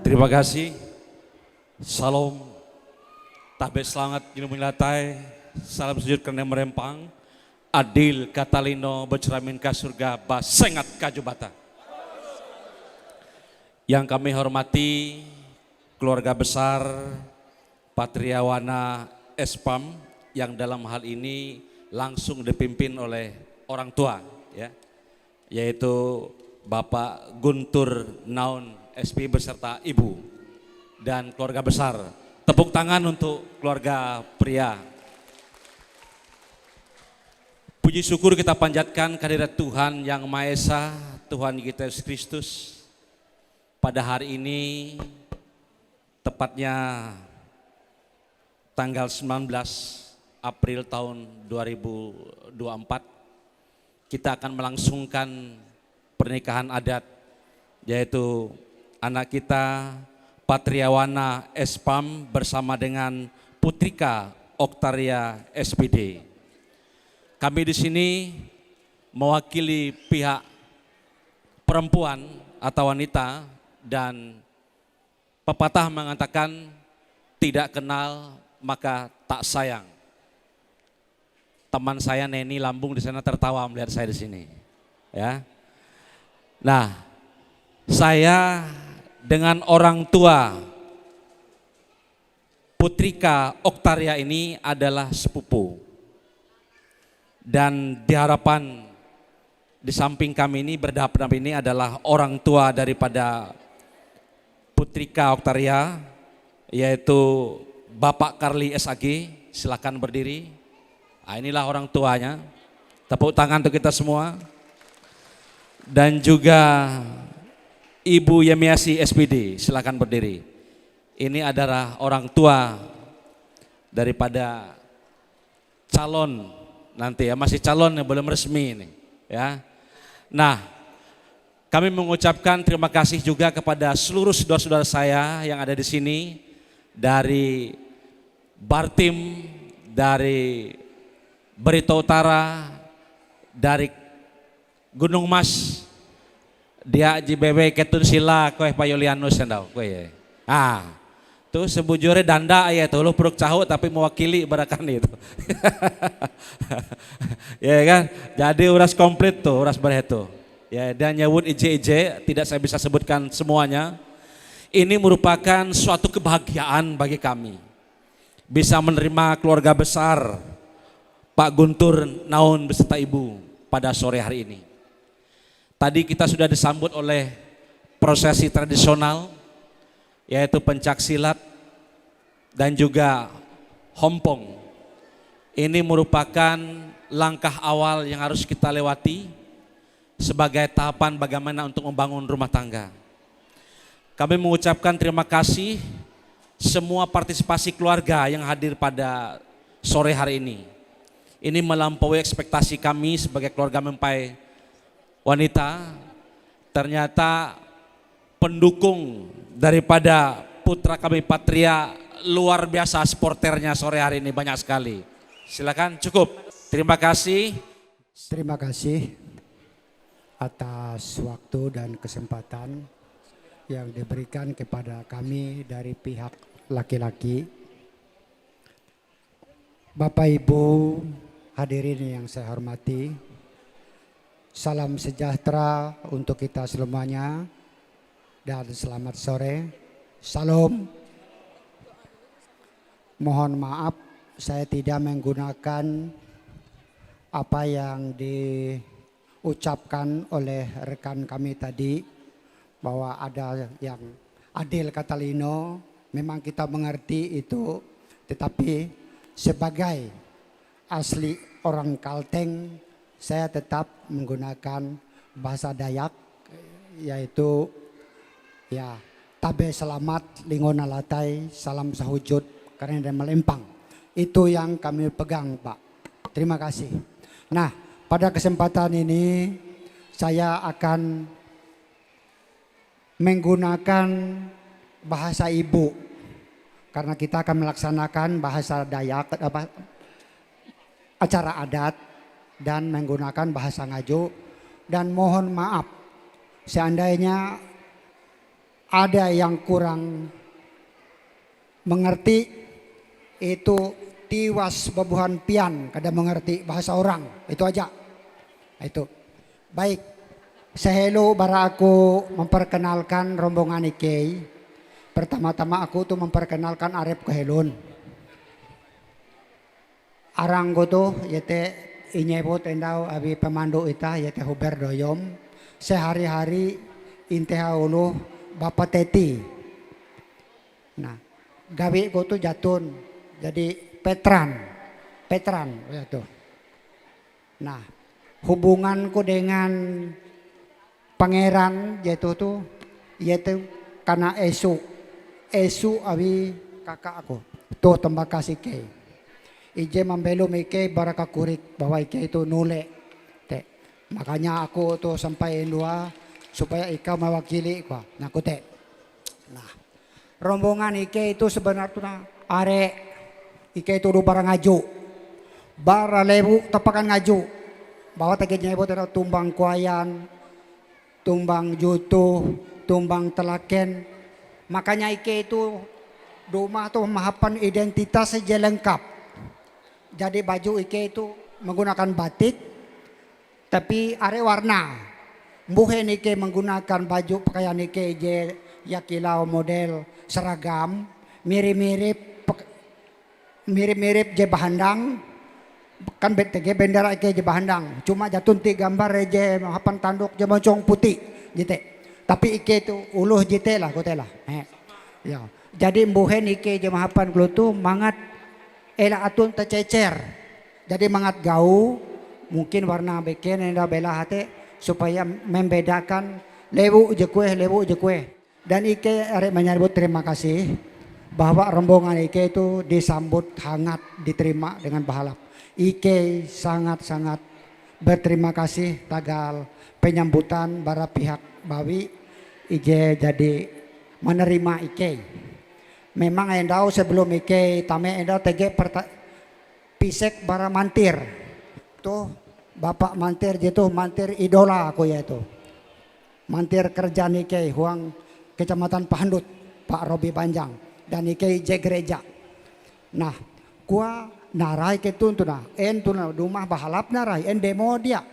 Terima kasih. Salam. Tabe selangat Ilmumilatai. Salam sujud karena merempang. Adil Katalino berceramin ke surga basengat kajubata. Yang kami hormati keluarga besar Patriawana Espam yang dalam hal ini langsung dipimpin oleh orang tua, ya, yaitu Bapak Guntur Naun SP beserta ibu dan keluarga besar. Tepuk tangan untuk keluarga pria. Puji syukur kita panjatkan kehadirat Tuhan Yang Maha Esa, Tuhan kita Yesus Kristus. Pada hari ini, tepatnya tanggal 19 April tahun 2024, kita akan melangsungkan pernikahan adat, yaitu anak kita Patriawana Espam bersama dengan Putrika Oktaria SPD. Kami di sini mewakili pihak perempuan atau wanita, dan pepatah mengatakan tidak kenal maka tak sayang. Teman saya Neni Lambung di sana tertawa melihat saya di sini, ya. Nah, saya dengan orang tua Putrika Oktaria ini adalah sepupu. Dan diharapkan di samping kami ini berdahap-dahap ini adalah orang tua daripada Putrika Oktaria, yaitu Bapak Karli SAG. Silakan berdiri. Nah, inilah orang tuanya. Tepuk tangan untuk kita semua. Dan juga Ibu Yemiasi SPD, silakan berdiri. Ini adalah orang tua daripada calon nanti, ya, masih calon yang belum resmi ini, ya. Nah, kami mengucapkan terima kasih juga kepada seluruh saudara-saudara saya yang ada di sini dari Bartim, dari Berita Utara, dari Gunung Mas. Dia JBW ketun sila koe Pak Yulianus sendau koe ya. Ah, tuh sebujurnya danda ya tuh lu peruk cahu tapi mewakili barakan itu. Ya kan? Jadi uras komplit tuh, uras berhetu. Ya, dan nyebut IJ tidak saya bisa sebutkan semuanya. Ini merupakan suatu kebahagiaan bagi kami. Bisa menerima keluarga besar Pak Guntur Naun beserta ibu pada sore hari ini. Tadi kita sudah disambut oleh prosesi tradisional, yaitu pencak silat dan juga hompong. Ini merupakan langkah awal yang harus kita lewati sebagai tahapan bagaimana untuk membangun rumah tangga. Kami mengucapkan terima kasih semua partisipasi keluarga yang hadir pada sore hari ini. Ini melampaui ekspektasi kami sebagai keluarga mempelai wanita. Ternyata pendukung daripada putra kami Patria luar biasa sporternya sore hari ini banyak sekali. Silakan cukup. Terima kasih. Terima kasih atas waktu dan kesempatan yang diberikan kepada kami dari pihak laki-laki. Bapak Ibu hadirin yang saya hormati, salam sejahtera untuk kita semuanya dan selamat sore. Salam. Mohon maaf saya tidak menggunakan apa yang diucapkan oleh rekan kami tadi, bahwa ada yang adil kata Lino, memang kita mengerti itu, tetapi sebagai asli orang Kalteng saya tetap menggunakan bahasa Dayak, yaitu ya tabe selamat lingona latai salam sahujud karena dan melempang. Itu yang kami pegang, Pak. Terima kasih. Nah, pada kesempatan ini saya akan menggunakan bahasa ibu karena kita akan melaksanakan bahasa Dayak acara adat dan menggunakan bahasa Ngaju, dan mohon maaf seandainya ada yang kurang mengerti, itu tiwas bebuhan pian kada mengerti bahasa orang, itu aja. Itu baik. Sehelo bara aku memperkenalkan rombongan Ikei. Pertama-tama aku tuh memperkenalkan Arep Kehelun. Arang ko tuh yete inyebot endau abi pemandu ita yete Huber Doyom. Sehari-hari inteha ulu Bapak Teti. Nah, gawe ko tuh jatun jadi Petran ya tuh. Nah, hubunganku dengan pangeran yaitu tuh yaitu karena Esu abi kakak aku tuh tembak kasih ke ije membelum ike baraka kurik bahwa ike itu nule te. Makanya aku tuh sampai dua supaya ika mewakili gua naku te. Nah, rombongan ike itu sebenarnya are ike itu barang ngaju bara lebu tepakan ngaju bahwa tegenya ibu ada tumbang kuayan, tumbang jutu, tumbang telaken. Makanya ike itu rumah tuh mahapan identitas saja lengkap. Jadi baju ike itu menggunakan batik tapi are warna. Mbuhen ike menggunakan baju pakaian ike je yakilau model seragam mirip je bahandang. Kan BTG bendera ike je bahandang, cuma jatun ti gambar je mahapan tanduk je moncong putih jite. Tapi ike itu uluh jite lah kote lah. Ya. Jadi mbuhen ike je mahapan glutu mangat ela atun tercecer. Jadi mangat gau mungkin warna beken enda bela hate supaya membedakan lewu je kue. Dan ike arek menyambut terima kasih bahwa rombongan ike itu disambut hangat, diterima dengan bahalap. Ike sangat-sangat berterima kasih tagal penyambutan para pihak Bawi Ike jadi menerima Ike. Memang endau sebelum Ike tame endau tege pisek bara mantir. Tuh Bapak mantir gitu, mantir idola aku ya itu. Mantir kerjaan Ike huang Kecamatan Pahandut Pak Robi Banjang dan Ike je gereja. Nah, gua narai ke tuntuna entuna rumah bahalap narai en demo dia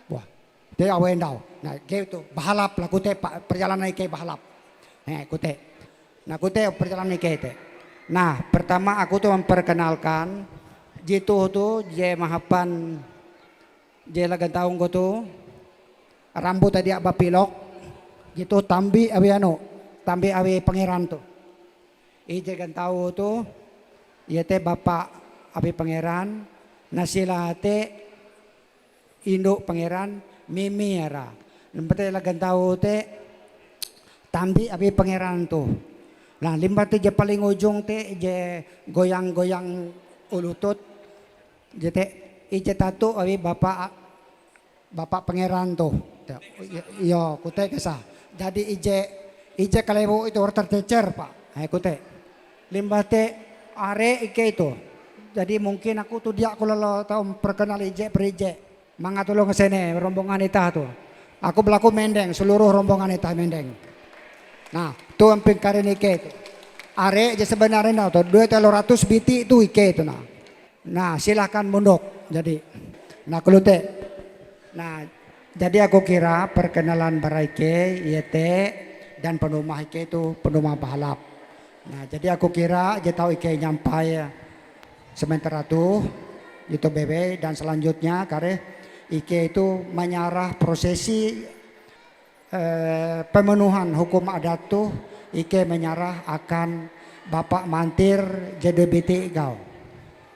wah dia awendau nah ke itu bahalap lah kute perjalanan ke bahalap kute nah kute perjalanan ke itu. Nah pertama aku tuh memperkenalkan jitu tuh je mahapan je lagan taung ko tuh rambut tadi abah pilok jitu tambi abi pangeran tuh ije kan tahu tuh yete bapak abi pangeran nasilate induk pangeran mimi era lembate lagan tahu te tambi abi pangeran tuh. Nah limbate je paling ujung te je goyang-goyang ulutut je te ije tatu abi bapak pangeran tuh. Yo kute kesah. Jadi ije kalebu itu tercecer Pak. Kute. limbah te are ike itu. Jadi mungkin aku tuh dia aku lalu tahu perkenal ije perije. Mangga tolong ke sini rombongan itah tuh. Aku berlaku mendeng seluruh rombongan itah mendeng. Nah, tuh amping karin ike itu. Are aja sebenarnya tuh 200 biti itu ike itu nah. Nah, silakan munduk. Jadi, nah kelute. Nah, jadi aku kira perkenalan baraike, yete dan penumah ike itu penumah balap. Nah, jadi aku kira aja tahu ike nyampai sementara tuh itu bebe dan selanjutnya kare ike itu menyarah prosesi pemenuhan hukum adat tuh ike menyarah akan Bapak Mantir JDBT Gau.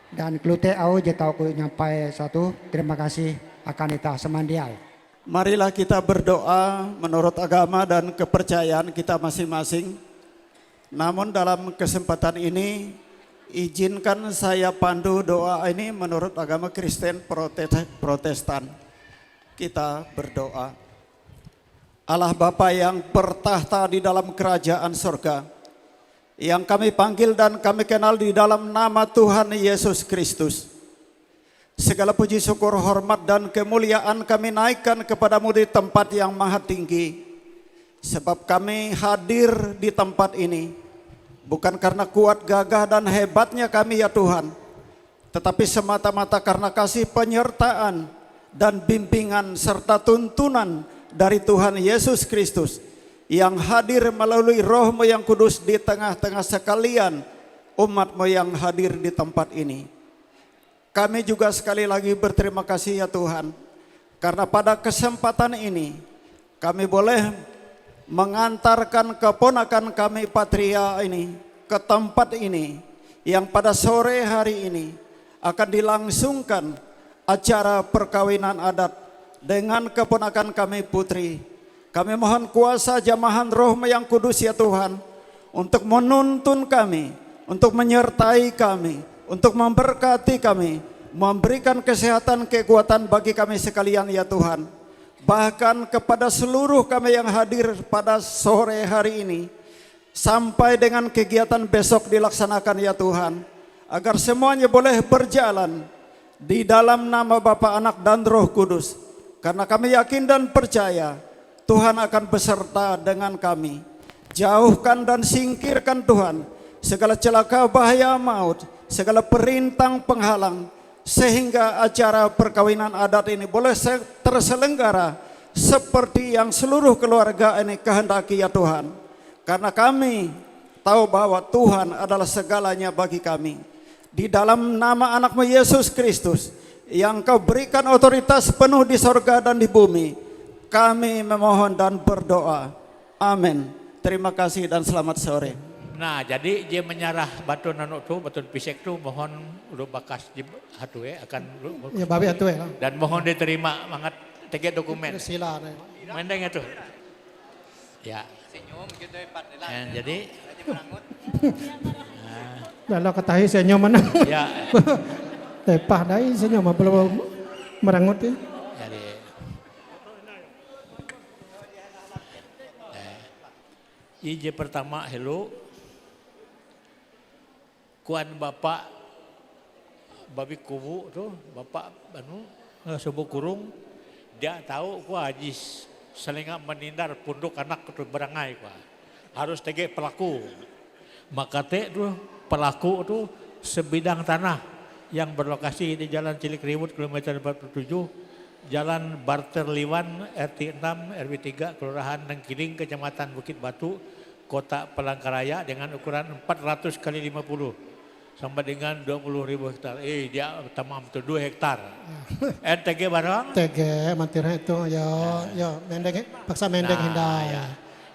Dan kelute au je tahu ku nyampai satu terima kasih akan ita semandiai. Marilah kita berdoa menurut agama dan kepercayaan kita masing-masing. Namun dalam kesempatan ini izinkan saya pandu doa ini menurut agama Kristen Protestan. Kita berdoa. Allah Bapa yang bertahta di dalam kerajaan surga, yang kami panggil dan kami kenal di dalam nama Tuhan Yesus Kristus. Segala puji syukur, hormat dan kemuliaan kami naikkan kepadamu di tempat yang maha tinggi. Sebab kami hadir di tempat ini bukan karena kuat gagah dan hebatnya kami ya Tuhan, tetapi semata-mata karena kasih penyertaan dan bimbingan serta tuntunan dari Tuhan Yesus Kristus yang hadir melalui Roh-Mu yang kudus di tengah-tengah sekalian umat-Mu yang hadir di tempat ini. Kami juga sekali lagi berterima kasih ya Tuhan, karena pada kesempatan ini kami boleh mengantarkan keponakan kami Patria ini ke tempat ini yang pada sore hari ini akan dilangsungkan acara perkawinan adat dengan keponakan kami putri. Kami mohon kuasa jamahan Roh-Mu yang kudus ya Tuhan untuk menuntun kami, untuk menyertai kami, untuk memberkati kami, memberikan kesehatan kekuatan bagi kami sekalian ya Tuhan. Bahkan kepada seluruh kami yang hadir pada sore hari ini sampai dengan kegiatan besok dilaksanakan ya Tuhan, agar semuanya boleh berjalan di dalam nama Bapa, Anak dan Roh Kudus. Karena kami yakin dan percaya Tuhan akan beserta dengan kami. Jauhkan dan singkirkan Tuhan segala celaka bahaya maut, segala perintang penghalang, sehingga acara perkawinan adat ini boleh terselenggara seperti yang seluruh keluarga ini kehendaki ya Tuhan. Karena kami tahu bahwa Tuhan adalah segalanya bagi kami. Di dalam nama anak-Mu Yesus Kristus yang Kau berikan otoritas penuh di sorga dan di bumi, kami memohon dan berdoa. Amin. Terima kasih dan selamat sore. Nah, jadi dia menyarah batu nanuk tu, batu pisek tu mohon udah bakas di hatu akan Ya babi atu lah. dan mohon diterima mangat tege dokumen. Sila na. Mendeng itu. Ya. Jadi Kalau ketahui senyum mana? ya Tepah dai senyum belum merangut ya. jadi ije pertama hello kuan bapak babi kubu tuh bapak anu subuh kurung dia tahu ku ajis selinga menindar punduk anak tu berangai ku harus tege pelaku maka te tuh pelaku tuh sebidang tanah yang berlokasi di Jalan Cilik Riwut kilometer 47, Jalan Barterliwan RT 6 RW 3 Kelurahan Nengkiling Kecamatan Bukit Batu Kota Palangkaraya dengan ukuran 400 kali 50 sampai dengan 20.000 hektar. Dia tamam tu 2 hektar. NTG barang? Tege mantir itu ya mendeng paksa mendeng hinda. Ya.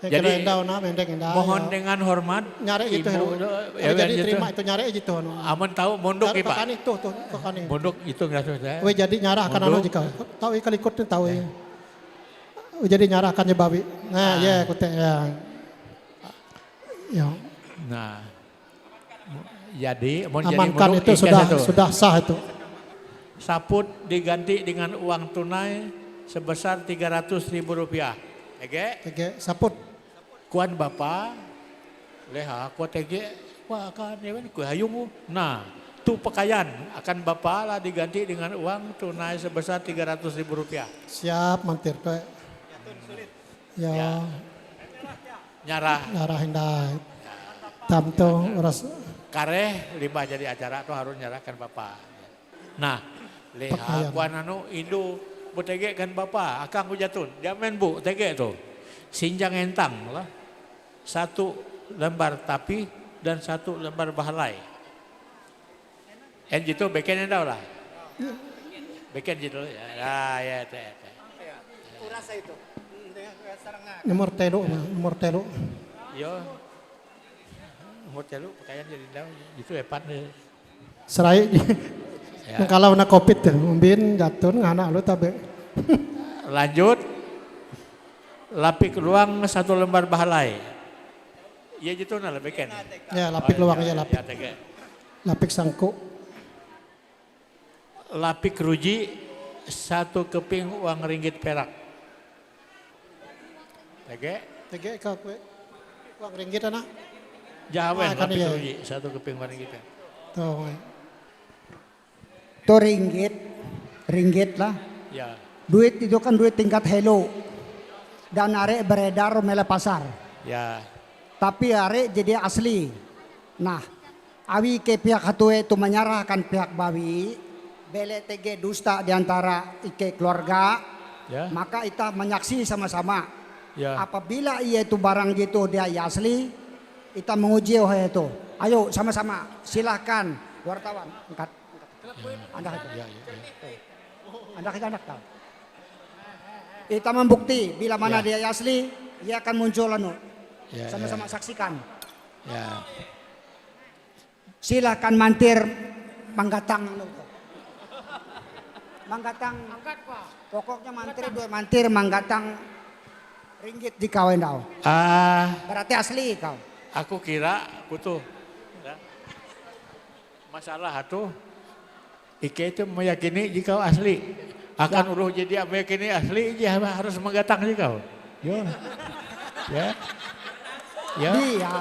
Jadi Jadi, mendeng hinda. Mohon dengan hormat nyari itu Ibu, jadi terima itu nyari itu. Amun tahu mondok Nyari Pak. kakani tuh kakani. Mondok itu enggak saya. We jadi nyarah akan anu jika tahu ikal ikut tahu. We jadi nyarah akan je babi. Nah, ya kute ya. Ya. Nah. Jadi mau jadi Amankan mondok itu ikan sudah sah itu. Saput diganti dengan uang tunai sebesar Rp300.000. Ege? Tege saput. Kuan Bapak, leha, ku tege Wah kan, ya kan, kue hayung. Nah, tuh pakaian akan bapak lah diganti dengan uang tunai sebesar 300.000 rupiah. Siap mantir tuh. Ya, Ya. Nyarah arah hindah. Tamto ras kareh lima jadi acara tuh harus nyerahkan bapak. Nah, lihat Pakaian. kuan anu Indo betege kan bapak, akang hujatun. Jamin bu, tege tuh. Sinjang entang lah. 1 lembar tapi dan 1 lembar bahalai. En gitu beken endau lah. Beken gitu ya. Nah, ya teh. nomor telu. Yo. Umur telu pakaian jadi endau gitu hebat deh. Serai. Ya. Kalau na covid tuh, umbin jatun anak lu tabe. Lanjut. Lapik luang 1 lembar bahalai. Iya gitu nah beken. Ya, lapik luang ya lapik. Ya, tege. Lapik sangku. Lapik ruji 1 keping uang ringgit perak. Tege. Tege kau kue. Uang ringgit anak. Jawen Ah, kan lapik iya. ruji 1 keping uang ringgit perak. Tuh. Tuh ringgit lah. Ya. Duit itu kan duit tingkat hello. Dan arek beredar mele pasar. Ya. Tapi arek jadi asli. Nah, awi ke pihak hatue itu menyerahkan pihak bawi. Bele tege dusta diantara ike keluarga. Ya. Maka kita menyaksi sama-sama. Ya. Apabila ia itu barang gitu dia asli, kita menguji itu. Ayo sama-sama silahkan wartawan angkat. Anda itu. Anda kita anak tahu. Kita membukti bila mana Ya. dia asli, dia akan muncul Ya, sama-sama saksikan. Ya. Silahkan mantir manggatang. Manggatang. Pokoknya mantir manggatang ringgit di kau endau. Berarti asli kau. Aku kira aku tuh. Ya. Masalah tuh. Ike itu meyakini jika asli. Akan uruh jadi meyakini asli dia harus menggatang jika. Yo. Ya. Ya. Iya.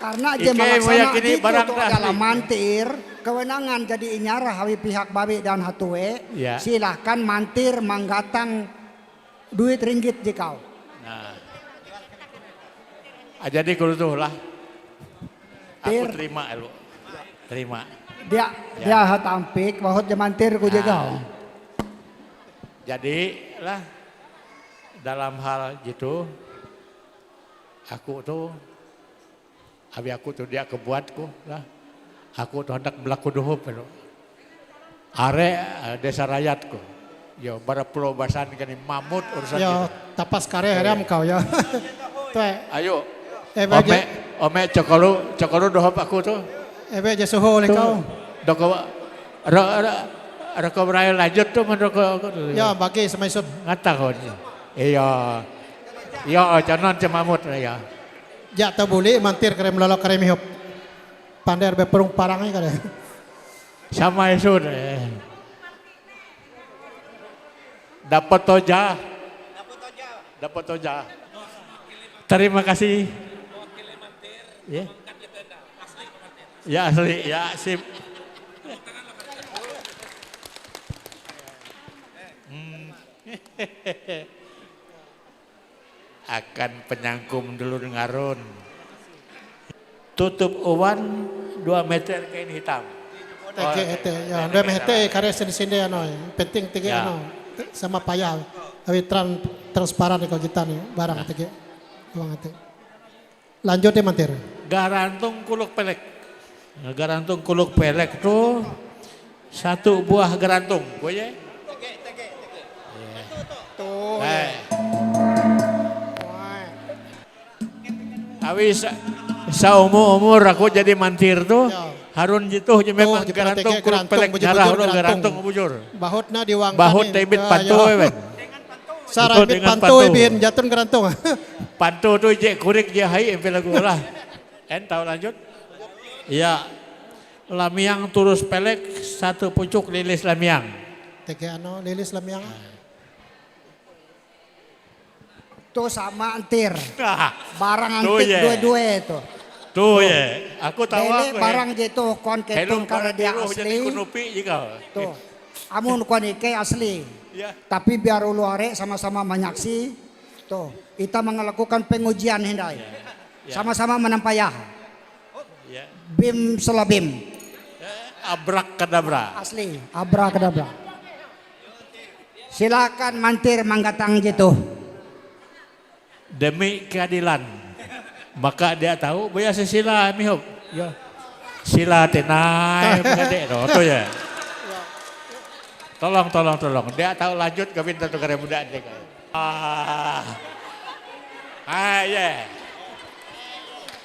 Karena Ike dia melaksana meyakini itu barang tuh asli. adalah mantir, kewenangan jadi inyarah hawi pihak babi dan hatue. Ya. Silahkan mantir manggatang duit ringgit di kau. Nah. Jadi kudu tuh lah. Aku Tir. terima lu. Terima. Dia hatampik bahwa dia mantir ku juga. Jadi lah dalam hal gitu aku tuh aku tuh dia kebuatku lah. Aku tuh hendak berlaku duhup lo. Are desa rakyatku. Yo bara pulau basan kan mamut urusan Yo, gitu. tapas kare haram kau ya. Tuh. Ayo. Ebe Ome cokolu duhup aku tuh. aja suhu oleh kau. Doko roko beraya lanjut tuh menroko. Ya, bagi semaisut. Ngatakon. Iya. Iya, canon cemamut ya. Ya tak boleh mantir kare melalok kare mihop. Pandai arbe perung parangnya kare. Sama itu. Dapat toja. Dapat toja. Terima kasih. Ya. Ya asli, ya sip. Akan penyangkum dulu ngarun. Tutup uwan 2 meter kain hitam. Teke ete ya, dua mehete kare sini ano, penting tege Ya. ano, sama payah. Awi transparan kau kita nih barang tege. Uang ete. Lanjut deh mantir. Garantung kuluk pelek. Garantung kuluk pelek tuh 1 buah garantung. Gue ya. Tuh. Awi saumur aku jadi mantir tuh. Ya. Harun jitu memang Oh, garantung tege kuluk garantung, pelek bujur-bujur nyarah udah garantung. garantung bujur. Bahutna diwang. Bahut tebit pantu ben. Sarai Itu bit dengan pantu pantu. bin jatun garantung. Pantu tuh je kurik je hai empel lagu lah. Tahu lanjut? Iya. Lamiang turus pelek 1 pucuk lilis lamiang. Tege ano lilis lamyang. Tuh sama antir. Ah, Barang Tuh, antik ya. dua-dua itu. Tuh ya, aku tahu Dele aku. barang gitu kon ketun karena dia jadi asli. kunupi juga. Tuh. Amun kon ike asli. Ya. Tapi biar ulu are sama-sama menyaksi. Tuh, kita melakukan pengujian hindai. Ya. Sama-sama menampayah. Ya. Bim selabim. Abrak kadabra. Asli, abrakadabra. Silakan mantir manggatang gitu. Demi keadilan. Maka dia tahu biasa sila mihop. Ya. Sila tenai mengadek tuh ya. Tolong. Dia tahu lanjut kawin tentu karya muda dia. Ya.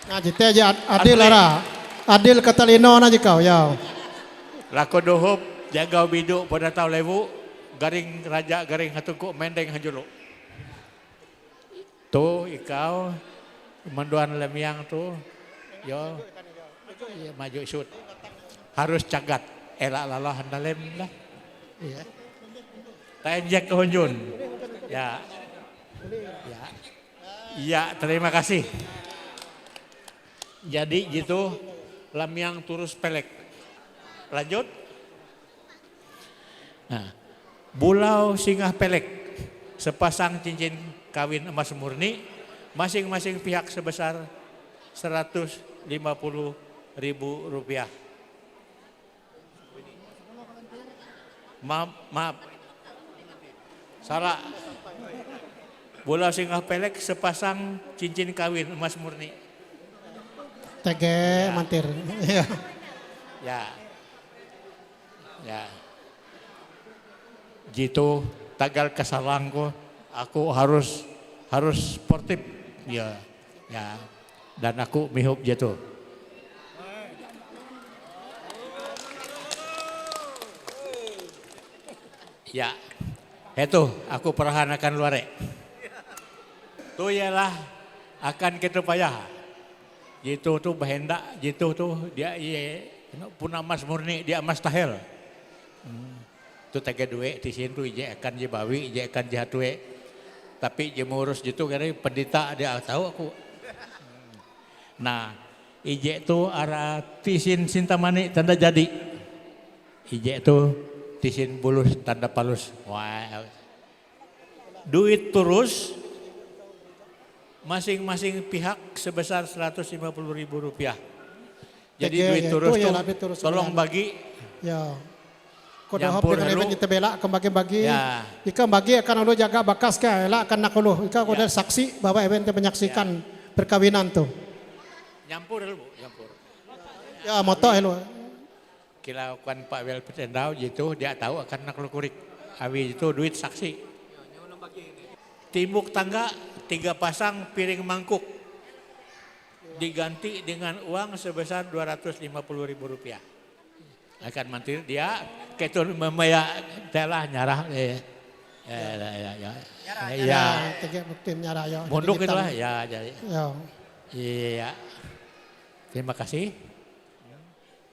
Nah, jite aja adil lara. Adil katalino na kau ya. Lako dohop jaga biduk pada tahu lewu garing raja garing hatungku mendeng hajulu. Tuh ikau menduan lemiang tuh. Yo. Ya, maju shoot. Harus cagat. Elak lalah handalem lah. Iya. Tenjek ke Hunjun. Ya. Ya. Ya, terima kasih. Jadi gitu lamiang turus pelek. Lanjut. Nah, bulau singgah pelek. Sepasang cincin kawin emas murni. Masing-masing pihak sebesar 150.000 rupiah. Maaf. Salah. Bulau singgah pelek sepasang cincin kawin emas murni. Tege mantir. Ya. Ya. Ya. Jitu tagal kesalahanku, aku harus sportif. Ya. Ya. Dan aku mihup jitu. Ya. Itu aku perhanakan luare. Tuh ialah akan kita payah. Jitu tuh bahendak, jitu tuh dia punah emas murni, dia emas tahel. Tuh tege duwe di sini tuh ije akan jebawi, ije akan jahatwe. Tapi je ngurus jitu karena pendeta dia tahu aku. Nah, ije tuh arah tisin sintamani tanda jadi. Ije tuh tisin bulus tanda palus. Wah. Duit terus masing-masing pihak sebesar 150.000 rupiah. Jadi Tege, duit ya, turus itu ya tuh lah, duit turus tolong sebenarnya. bagi. Ya. Kau dah hop Nyampur dengan dulu. event kita bela akan bagi-bagi. Ya. Ika bagi akan ulu jaga bakas ka, ela akan nak ulu. Ika kau Ya. dah saksi bahwa event kita menyaksikan perkawinan tuh. Nyampur dulu, nyampur. Ya moto elu. Kilaukan Pak Wel Petendau gitu dia tahu akan nak lukurik. Awi itu duit saksi. Timbuk tangga 3 pasang piring mangkuk diganti dengan uang sebesar 250.000 rupiah. Akan mantir dia ketun memaya telah nyarah ya. Tege bukti nyara ya. Mondok itulah ya jadi. Ya. Iya. Terima kasih.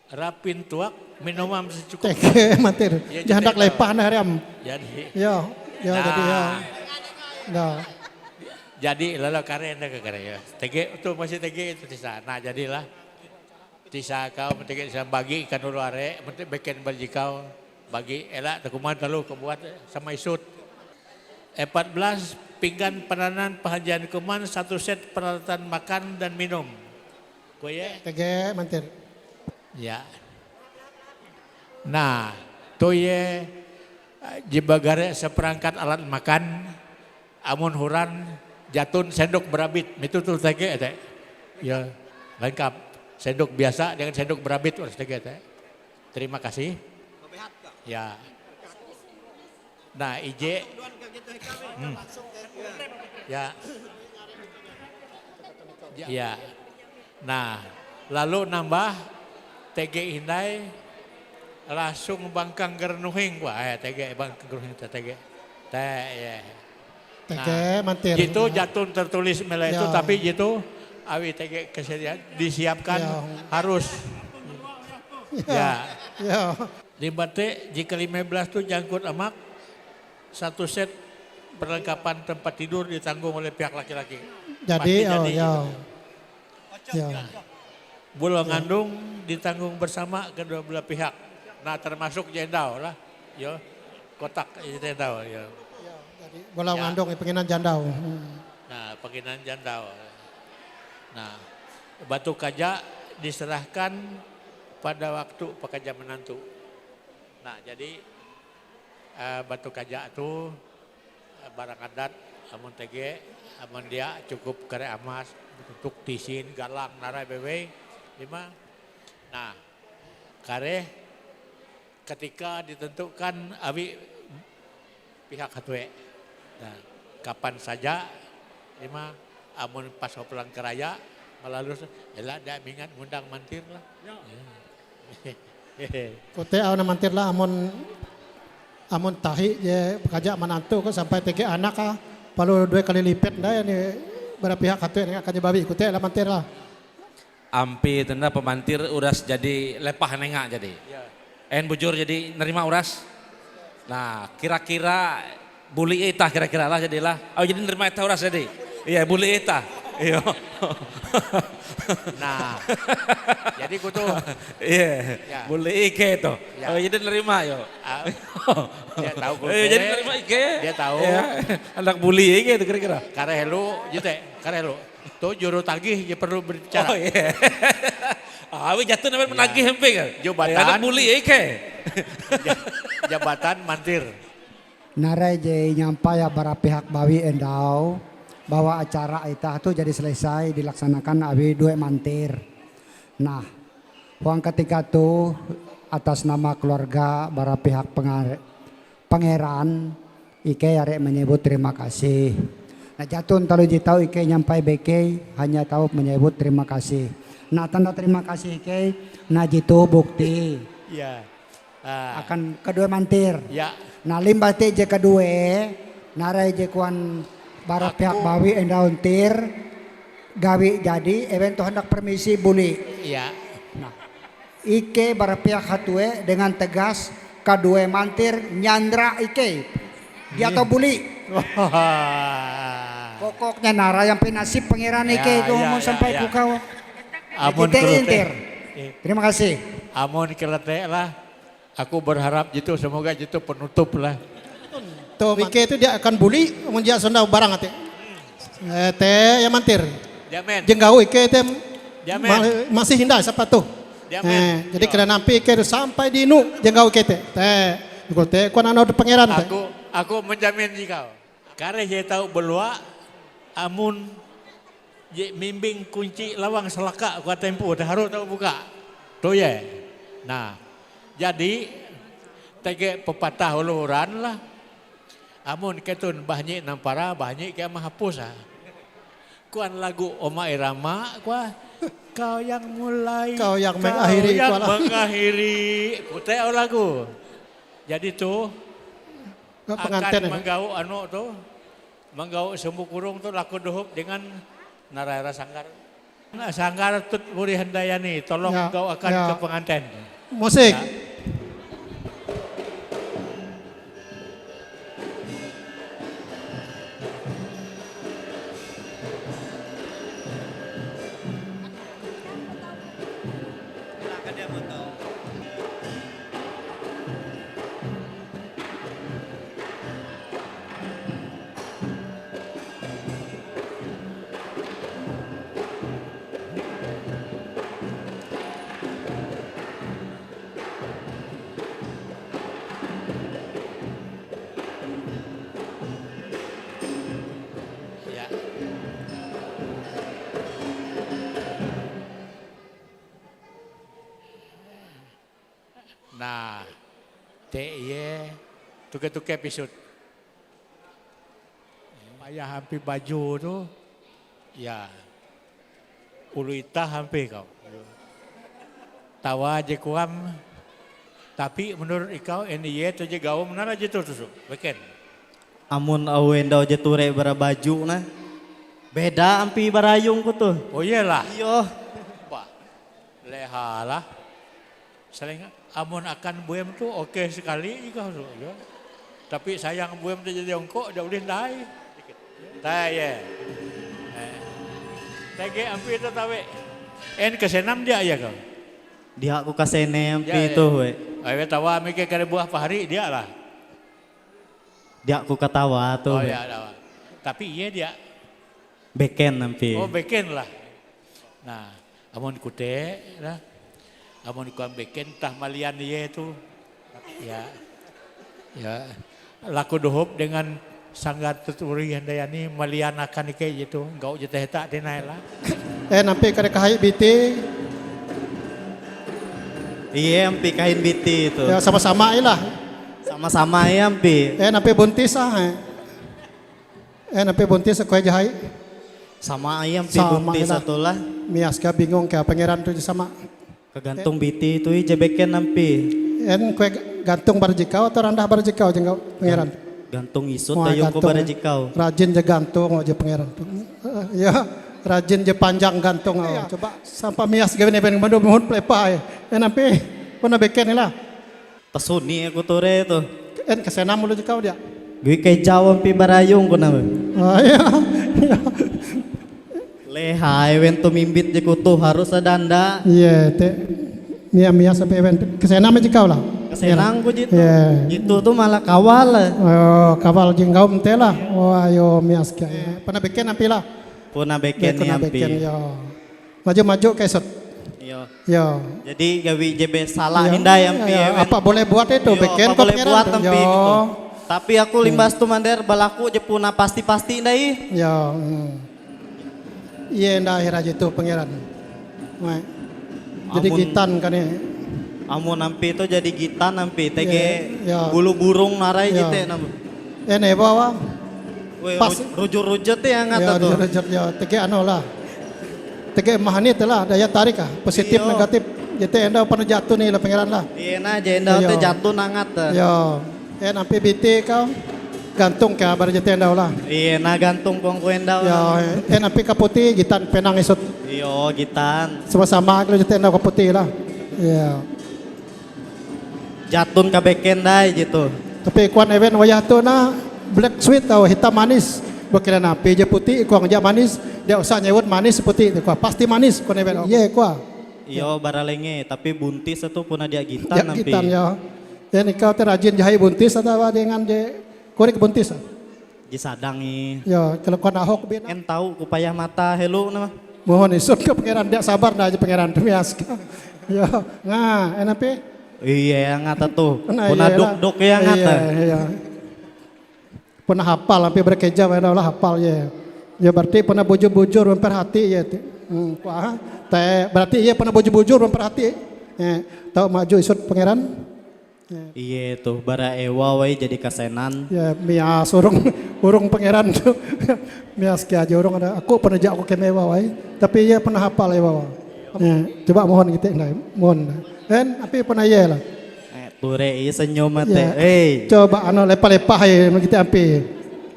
Rapin tuak minuman secukupnya. Tege mantir. Ya, Jangan jadi dak lepah nah hariam. Jadi Ya. Ya Nah. jadi ya. Nah. jadi lalu karen ke ya. Tege itu masih tege itu tisa. Nah jadilah tisa kau mentege bisa bagi ikan dulu are, mentege bikin baju kau bagi elak tekuman lalu kebuat sama isut. 14 pinggan peranan pengajian kuman 1 set peralatan makan dan minum. Koye Tege mantir. ya. Nah, toye jebagare seperangkat alat makan amun huran jatun sendok berabit itu tuh tege teh. Ya, lengkap. Sendok biasa dengan sendok berabit harus tege teh. Terima kasih. Ya. Nah, ije. Ya. Ya. Nah, lalu nambah TG Indai langsung bangkang gernuhing wah TG bangkang gernuhing TG. Teh ya. Tege mantir. Itu jatun tertulis mela itu Ya. tapi itu awi TG kesediaan disiapkan Ya. harus. Ya. Ya. Limbate jika 15 tuh jangkut amak 1 set perlengkapan tempat tidur ditanggung oleh pihak laki-laki. Jadi Pasti oh jadi ya. gitu. Ya. Bulan ngandung ditanggung bersama kedua belah pihak. Nah termasuk jendau lah. Yo, kotak jendau. Yo. Jadi bola ngandung penginan jandau. Nah penginan jandau. Nah batu kaja diserahkan pada waktu pekerja menantu. Nah jadi batu kaja itu barang adat amun tege amun dia cukup kare emas untuk tisin galang narai bewe lima. Nah kare ketika ditentukan abi pihak hatwe. Nah kapan saja lima amun pas pulang ke raya melalui elah dak mingat ngundang mantir lah. Kote awan mantir lah amun tahi je pekerja menantu kok sampai tiga anak palu 2 kali lipat dah ini berapa pihak katu ini akan babi kote lah mantir lah. Ampi tenda pemantir uras jadi lepah nengak jadi. En bujur jadi nerima uras. Nah kira-kira buli itah kira-kira lah jadilah. Oh jadi nerima itah uras jadi. Iya buli itah. Iya. Nah jadi kutu. Iya. Ya. Buli ike tuh. Ya. Oh jadi nerima yo. Dia tahu kutu. Jadi nerima ike. Dia tahu. Ya. Anak buli ike itu kira-kira. Karehelu jute karehelu. Tuh juru tagih dia perlu berbicara. Oh iya. Awi jatuh namanya menagih hempe kan. Jabatan. Anak buli ike. Jabatan mantir. Narai je nyampai ya para pihak bawi endau bahwa acara itah tu jadi selesai dilaksanakan abi 2 mantir. Nah, uang ketika tu atas nama keluarga para pihak pangeran Ike arek menyebut terima kasih. Nah jatun talu tahu Ike nyampai beke hanya tahu menyebut terima kasih. Nah tanda terima kasih Ike, nah jitu bukti Iya. akan kedua mantir. Ya. Nah limbah te je kedua, narai je kuan bara pihak bawi endauntir gawi jadi event hendak permisi buli. Iya. Nah Ike bara pihak hatue dengan tegas kedua mantir nyandra Ike. Dia tahu buli. Pokoknya nara yang penasib pangeran Ike itu ngomong sampai ku kau. Amun Kita kerete. intir. Terima kasih. Amun kerete lah. Aku berharap gitu semoga gitu penutup lah. Tuh Ike itu dia akan bully amun dia sonda barang ate. Teh yang mantir. Jamin. Jenggau Ike teh Jamin. masih indah siapa tuh. Jamin. Jadi kena nampi Ike sampai di nu jenggau Ike teh. Teh kuan anu pangeran teh. Aku menjamin jika karena saya tahu belua amun je mimbing kunci lawang selaka ku tempo dah harus tahu buka. Tuh ya. Nah, jadi tege pepatah uluran lah. Amun ketun bahnya nampara bahnya kia mahapus kuan lagu Oma Irama kuah kau yang mulai Kau yang mengakhiri, yang kuala. mengakhiri kute lagu. Jadi tuh Pengantin akan menggau anu tuh menggau sembuh kurung tuh laku duhup dengan Narayana Sanggar. Nah, Sanggar tut Muri Handayani tolong Ya, kau akan ya. ke pengantin. musik. Ya. Ya. Nah, TIE tuke-tuke episode. Ayah hampir baju tuh, ya, ulu itah hampir kau. Tawa aja kuam, tapi menurut ikau NIE tu je gaul mana aja tuh beken. Amun awen daw jeture bara baju nah. Beda ampi barayung ku tuh. Oh iyalah, Iyo. Pak, lehalah. Saling amun akan buem tuh oke sekali ikau tuh. Ya. Tapi sayang buem tu jadi ongkok, dah boleh dai. Dai ya. Tege ampi itu tawe. kesenam dia ya kau. Dia aku kasene ampi Ya, itu ya. we. Ayo tawa mikir kare buah pahari dia lah. Dia aku ketawa tuh. Oh we. ya, tawa. Tapi iya dia. Beken ampi. Oh beken lah. Nah, amun kute, nah, amun kuam beken tah malian dia itu, ya, laku dohop dengan sanggar tuturi handayani malian akan kayak gitu, engkau jatah tak denai lah. Nampi kada kahai biti, Iya ampi kain biti itu. ya sama-sama lah. Sama-sama ya ampi. Nampi buntis nampi buntis aku jahai. Sama ayam ampi Sama bunti lah. satu lah. Mias ka bingung ka pangeran tu sama. Kegantung biti itu ija beken ampi. Kue gantung barjikau atau rendah barjikau jengkau pangeran. Gantung isut Wah, tayo ko gantung, barajikaw. Rajin je gantung aja pangeran. Ya, rajin je panjang gantung. Coba sampai mias gawin ben mandu mohon plepai. Nampi puna beken lah. Pasuni aku tore itu. Kesena mulu jikau dia. Gue kay jawab pi barayong ko na. Ya. Lehai wen tumimbit je kutu harus adanda. Iya, mia sampai event kesena me jikau lah. Kesenang ko jitu. Iya. Jitu tuh malah kawal. Oh, kawal jenggau mentela. Oh, ayo mias ka. Pernah beken ampi lah. Puna beken ni Pernah ampi. beken yo. Maju-maju kesot. Yo. Yo. Jadi gawi jebe salah Yo. hindai ampi. Yo, ewen. apa boleh buat itu? Yo, Beken apa kau boleh pangeran buat tu. ampi Yo. gitu. Tapi aku limbas tu mander balaku je puna pasti-pasti dai. Yo. Iya ndah akhir aja tu pangeran. Wah. Jadi Amun- gitan kan ya. Amun ampi itu jadi gitan ampi tege Iya, iya. bulu burung narai Iya. jite nam. Ene bawa. Weh Pas. rujur-rujut ya Ya, ngata tuh. ya, tege anu lah. Tege mahanit lah daya tarik ah, positif Iyo. negatif. Jadi enda pernah jatuh nih lah pangeran lah. Iya na jenda Iya. teh jatuh nangat. Yo, nampi biti kau gantung ke bar jete enda lah. Iya na gantung kong kuenda. Yo, nampi kaputi gitan penang isut Iyo gitan. sama-sama kalau jete enda kaputi lah. Ya. Jatun ka beken dai gitu. Tapi kuan event wayah tu na black sweet atau hitam manis. Bakira napi je putih, kuang je manis. Dia usah nyewut manis putih. Kuah pasti manis kuan event. Iya kuah. Iyo baralenge tapi buntis itu puna dia gitan Ya nampi. gitan ya. Ya kau terajin jahai buntis atau apa dengan je korek buntis. Disadangi. Ya kalau kuan ahok bina. En tahu kupayah mata helu nama. Mohon isut ke pangeran dia sabar dah aja pangeran demias. Ya, nah, enape? Iya ngata tuh. Nah, Puna iya lah. duk-duk ya ngata. Iya. Pernah hafal sampai berkeja mana lah hafal ya. Ya berarti pernah bujur-bujur memperhati ya. Wah, teh berarti iya pernah bujur-bujur memperhati. Tahu maju isut pangeran? Iya tuh bara ewa wai jadi kasenan. Ya mias urung pangeran tuh. Mias ke aja urung ada. Aku pernah jak aku kemewa wai. Tapi iya pernah hafal ya bawa. Coba mohon gitu mohon. Dan api pernah iya lah. Ture iya senyum mate. Ya. Coba Coba anu lepa-lepa ya kita api.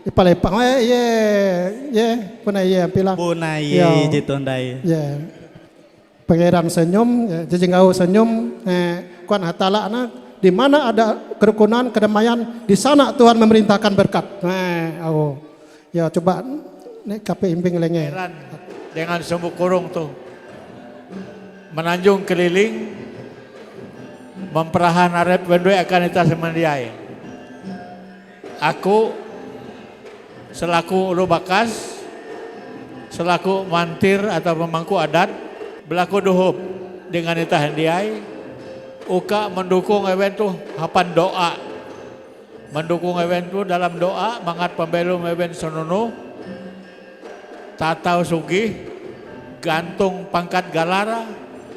Lepa-lepa. Iya pernah iya api lah. puna Ya. iya gitu ndai. Ya. Pangeran senyum, ya, jejengau senyum. Kuan hatala anak di mana ada kerukunan, kedamaian, di sana Tuhan memerintahkan berkat. Ya coba nek kape imping lenge. Heran dengan sumbu kurung tuh. Menanjung keliling, memperahan arep wendwe akan ita semandiai. Aku selaku ulu bakas, selaku mantir atau pemangku adat, berlaku duhub dengan ita handiai, uka mendukung event tuh hapan doa. Mendukung event tuh dalam doa, mangat pembelum event sonunu, tatau sugih, gantung pangkat galara,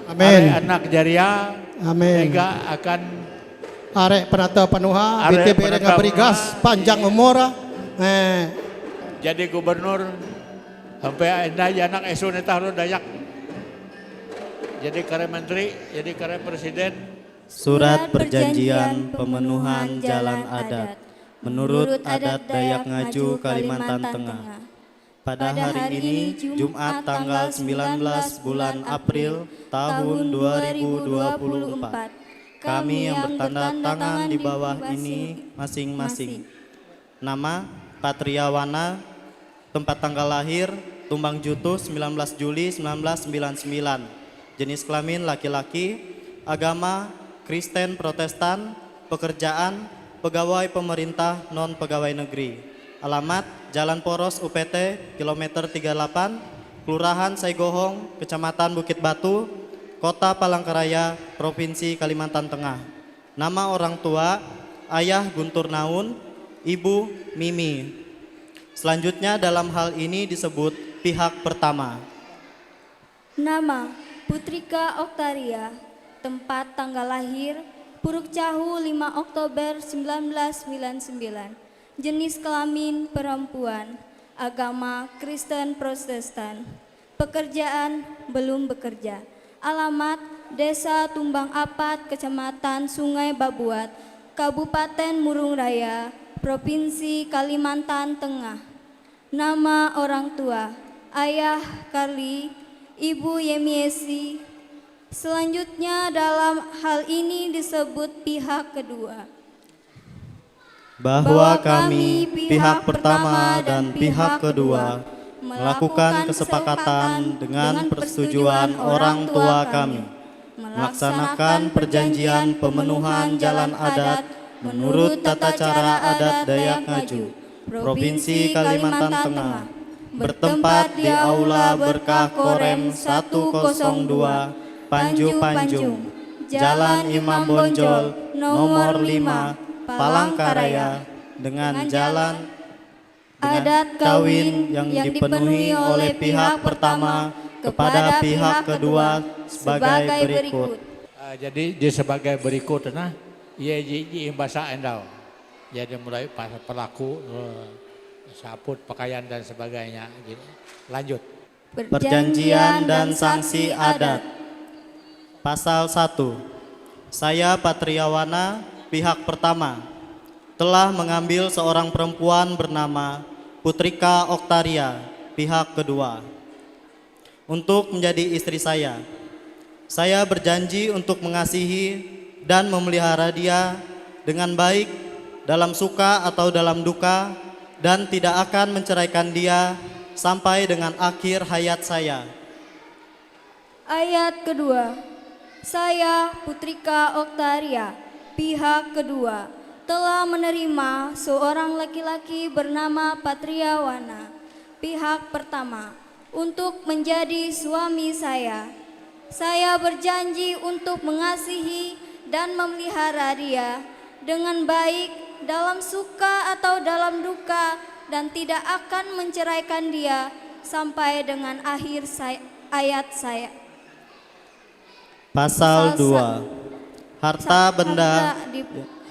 Amin. are anak jaria, Amin. mega akan Arek penata panuha, Arek BTP penata dengan berigas, panuha. panjang umur. jadi gubernur sampai enda anak esun eta harus dayak. Jadi kare menteri, jadi kare presiden. Surat perjanjian pemenuhan jalan adat menurut adat Dayak Ngaju Kalimantan Tengah. Pada hari ini Jumat tanggal 19 bulan April tahun 2024. Kami yang bertanda tangan di bawah ini masing-masing. Nama Patriawana, tempat tanggal lahir Tumbang Jutuh 19 Juli 1999. Jenis kelamin laki-laki, agama Kristen Protestan, pekerjaan pegawai pemerintah non pegawai negeri. Alamat Jalan Poros UPT kilometer 38, Kelurahan Saigohong, Kecamatan Bukit Batu, Kota Palangkaraya, Provinsi Kalimantan Tengah. Nama orang tua, Ayah Guntur Naun, Ibu Mimi. Selanjutnya dalam hal ini disebut pihak pertama. Nama Putrika Oktaria, tempat tanggal lahir Puruk Cahu 5 Oktober 1999, jenis kelamin perempuan, agama Kristen Protestan, pekerjaan belum bekerja, alamat Desa Tumbang Apat, Kecamatan Sungai Babuat, Kabupaten Murung Raya, Provinsi Kalimantan Tengah. Nama orang tua, Ayah Karli, Ibu Yemiesi. Selanjutnya dalam hal ini disebut pihak kedua. Bahwa kami pihak pertama dan pihak kedua melakukan kesepakatan dengan persetujuan orang tua kami, melaksanakan perjanjian pemenuhan jalan adat menurut tata cara adat Dayak Ngaju, Provinsi Kalimantan Tengah, bertempat di Aula Berkah Korem 102, Panju Panjung, Jalan Imam Bonjol, nomor 5, Palangkaraya, dengan jalan Adat kawin yang dipenuhi oleh pihak pertama kepada pihak kedua sebagai berikut. Jadi dia sebagai berikut, nah, ia bahasa endau. Jadi mulai pelaku, saput, pakaian dan sebagainya. Gitu. Lanjut. Perjanjian dan sanksi adat. Pasal 1. Saya Patriawana, pihak pertama, telah mengambil seorang perempuan bernama Putrika Oktaria, pihak kedua, untuk menjadi istri saya. Saya berjanji untuk mengasihi dan memelihara dia dengan baik dalam suka atau dalam duka, dan tidak akan menceraikan dia sampai dengan akhir hayat saya. Ayat kedua, saya Putrika Oktaria, pihak kedua, telah menerima seorang laki-laki bernama Patriawana, pihak pertama, untuk menjadi suami saya. Saya berjanji untuk mengasihi dan memelihara dia dengan baik dalam suka atau dalam duka, dan tidak akan menceraikan dia sampai dengan akhir hayat saya. Pasal 2. Harta benda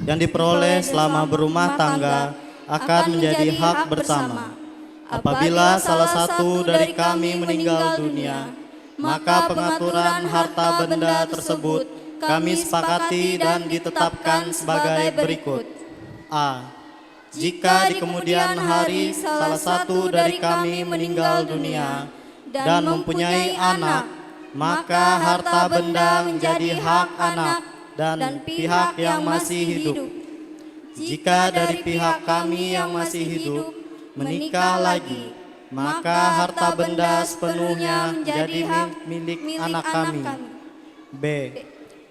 yang diperoleh selama berumah tangga akan menjadi hak bersama. Apabila salah satu dari kami meninggal dunia, maka pengaturan harta benda tersebut kami sepakati dan ditetapkan sebagai berikut. A. Jika di kemudian hari salah satu dari kami meninggal dunia dan mempunyai anak, maka harta benda menjadi hak anak dan pihak yang masih hidup. Jika dari pihak kami yang masih hidup menikah lagi, maka harta benda sepenuhnya menjadi milik anak kami. B.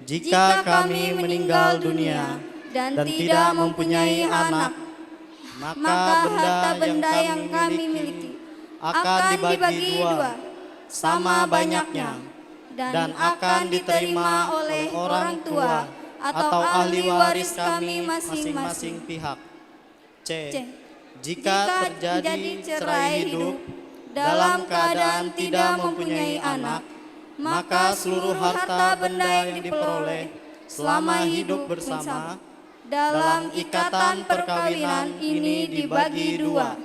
Jika kami meninggal dunia dan tidak mempunyai anak, maka benda yang kami miliki akan dibagi dua, sama banyaknya, dan akan diterima oleh orang tua atau ahli waris kami masing-masing pihak. C. Jika terjadi cerai hidup dalam keadaan tidak mempunyai anak, maka seluruh harta benda yang diperoleh selama hidup bersama dalam ikatan perkawinan ini dibagi dua.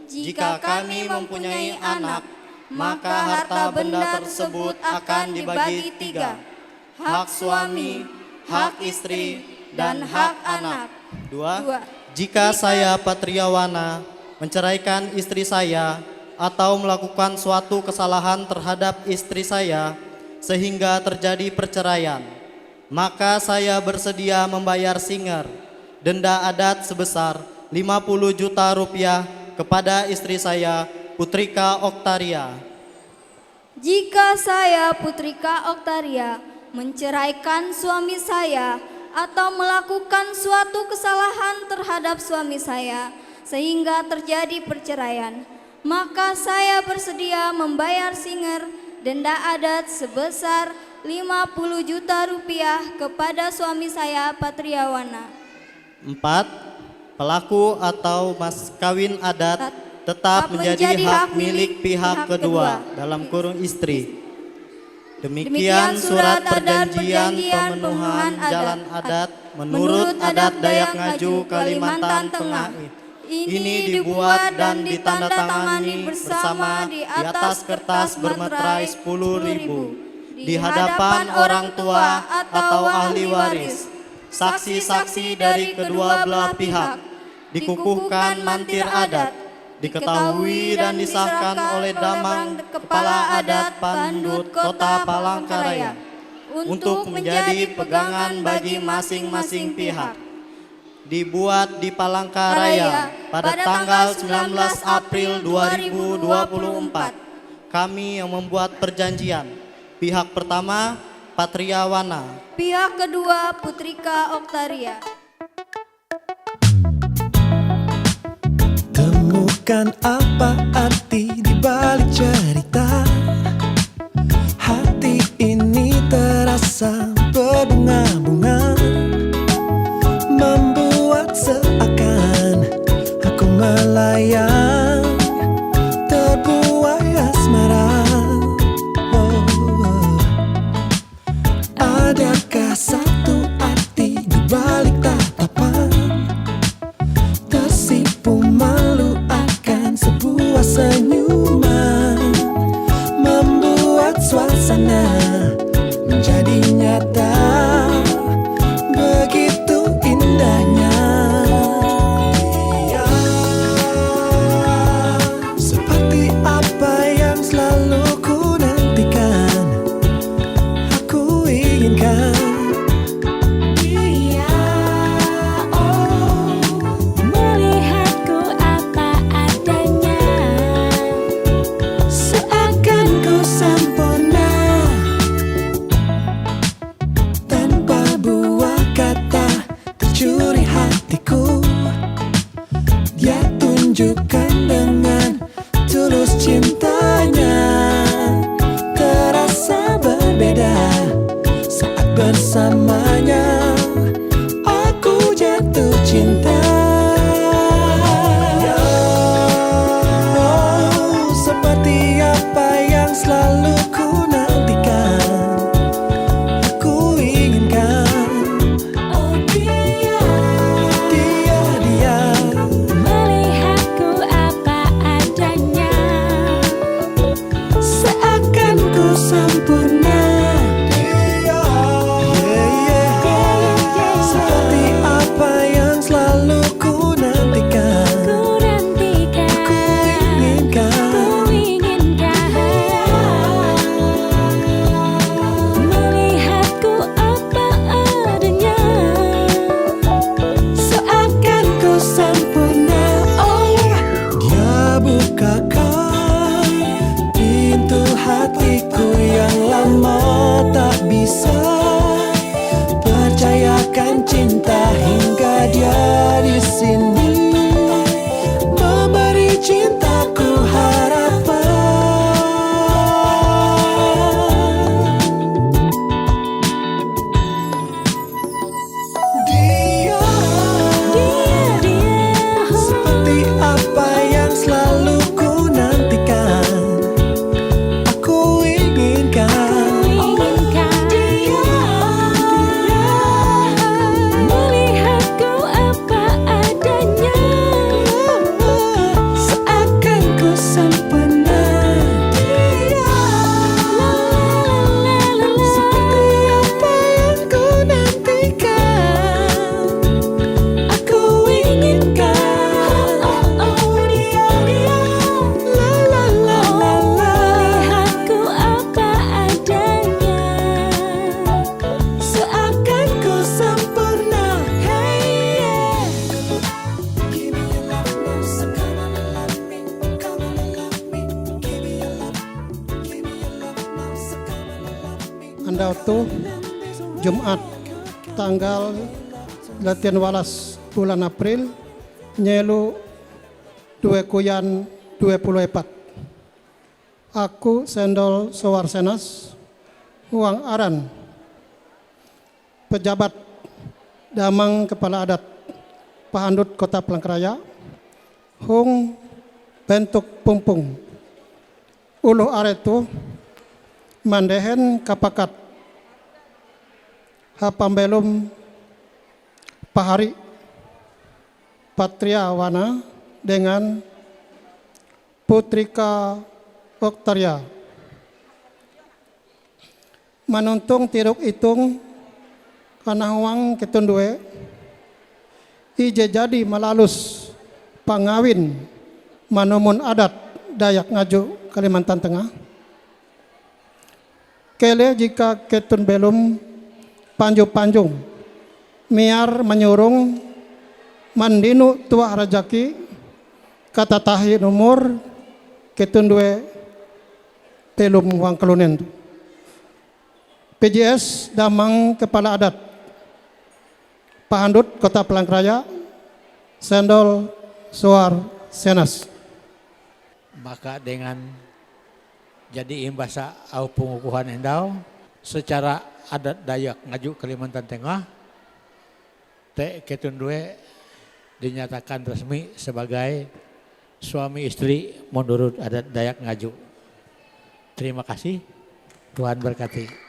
Jika kami mempunyai anak, maka harta benda tersebut akan dibagi tiga: hak suami, hak istri, dan hak anak. 2. Jika saya Patriawana menceraikan istri saya atau melakukan suatu kesalahan terhadap istri saya sehingga terjadi perceraian, maka saya bersedia membayar singer, denda adat sebesar 50 juta rupiah kepada istri saya Putrika Oktaria. Jika saya, Putrika Oktaria, menceraikan suami saya atau melakukan suatu kesalahan terhadap suami saya sehingga terjadi perceraian, maka saya bersedia membayar singer denda adat sebesar 50 juta rupiah kepada suami saya Patriawana. 4. Pelaku atau mas kawin adat tetap menjadi hak milik pihak kedua dalam kurung istri. Demikian surat perjanjian pemenuhan jalan adat menurut adat Dayak Ngaju Kalimantan Tengah ini dibuat dan ditandatangani bersama di atas kertas bermeterai 10.000 di hadapan orang tua atau ahli waris, saksi-saksi dari kedua belah pihak, dikukuhkan mantir adat, diketahui dan disahkan oleh Damang Kepala Adat Pandut Kota Palangkaraya untuk menjadi pegangan bagi masing-masing pihak. Dibuat di Palangkaraya pada tanggal 19 April 2024. Kami yang membuat perjanjian. Pihak pertama Patriawana. Pihak kedua Putrika Oktaria. Temukan apa arti di balik cerita. Hati ini terasa berbunga-bunga, membuat seakan aku melayang terbuai asmara. Adakah satu arti di balik tatapan? Tersipu malu akan sebuah senyuman, membuat suasana menjadi nyata. dautu Jumat tanggal 18 bulan April nyelu 2 kuyan 24. Aku Sendol Sowar Senas Uang Aran pejabat Damang Kepala Adat Pahandut Kota Palangkaraya Hung bentuk pumpung uluh aretu mandehen kapakat hapambelum pahari Patria Wana dengan Putrika Oktaria manuntung tiruk itung kana huang ketundue ije jadi melalus pangawin manumun adat Dayak Ngaju Kalimantan Tengah. Kele jika ketun belum panju-panjung miar menyurung mandinu tuah rajaki kata tahi umur ketun due belum wang kelunen. PJS Damang Kepala Adat Pahandut Kota Palangkaraya Sendol Sowar Senas. Maka dengan jadi imbasa au pengukuhan endau secara adat Dayak Ngaju Kalimantan Tengah Teh Ketun Due dinyatakan resmi sebagai suami istri menurut adat Dayak Ngaju. Terima kasih, Tuhan berkati.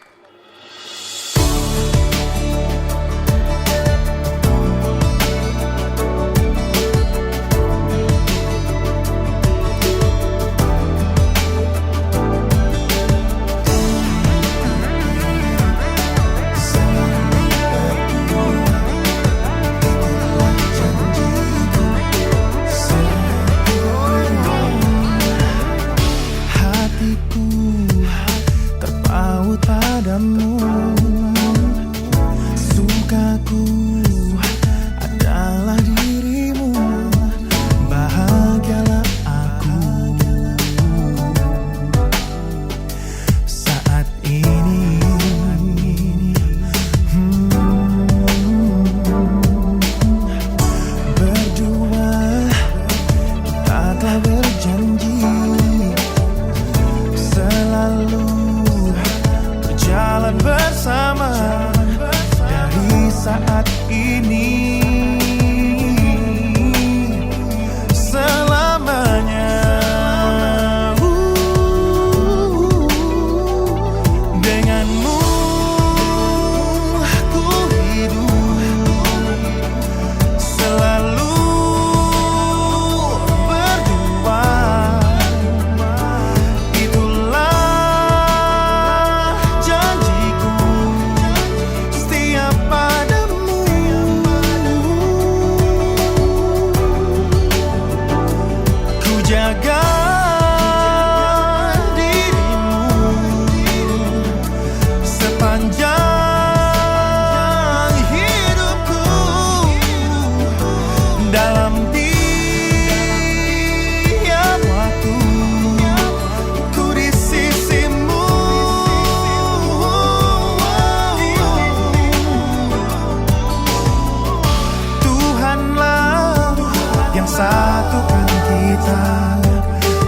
Satukan kita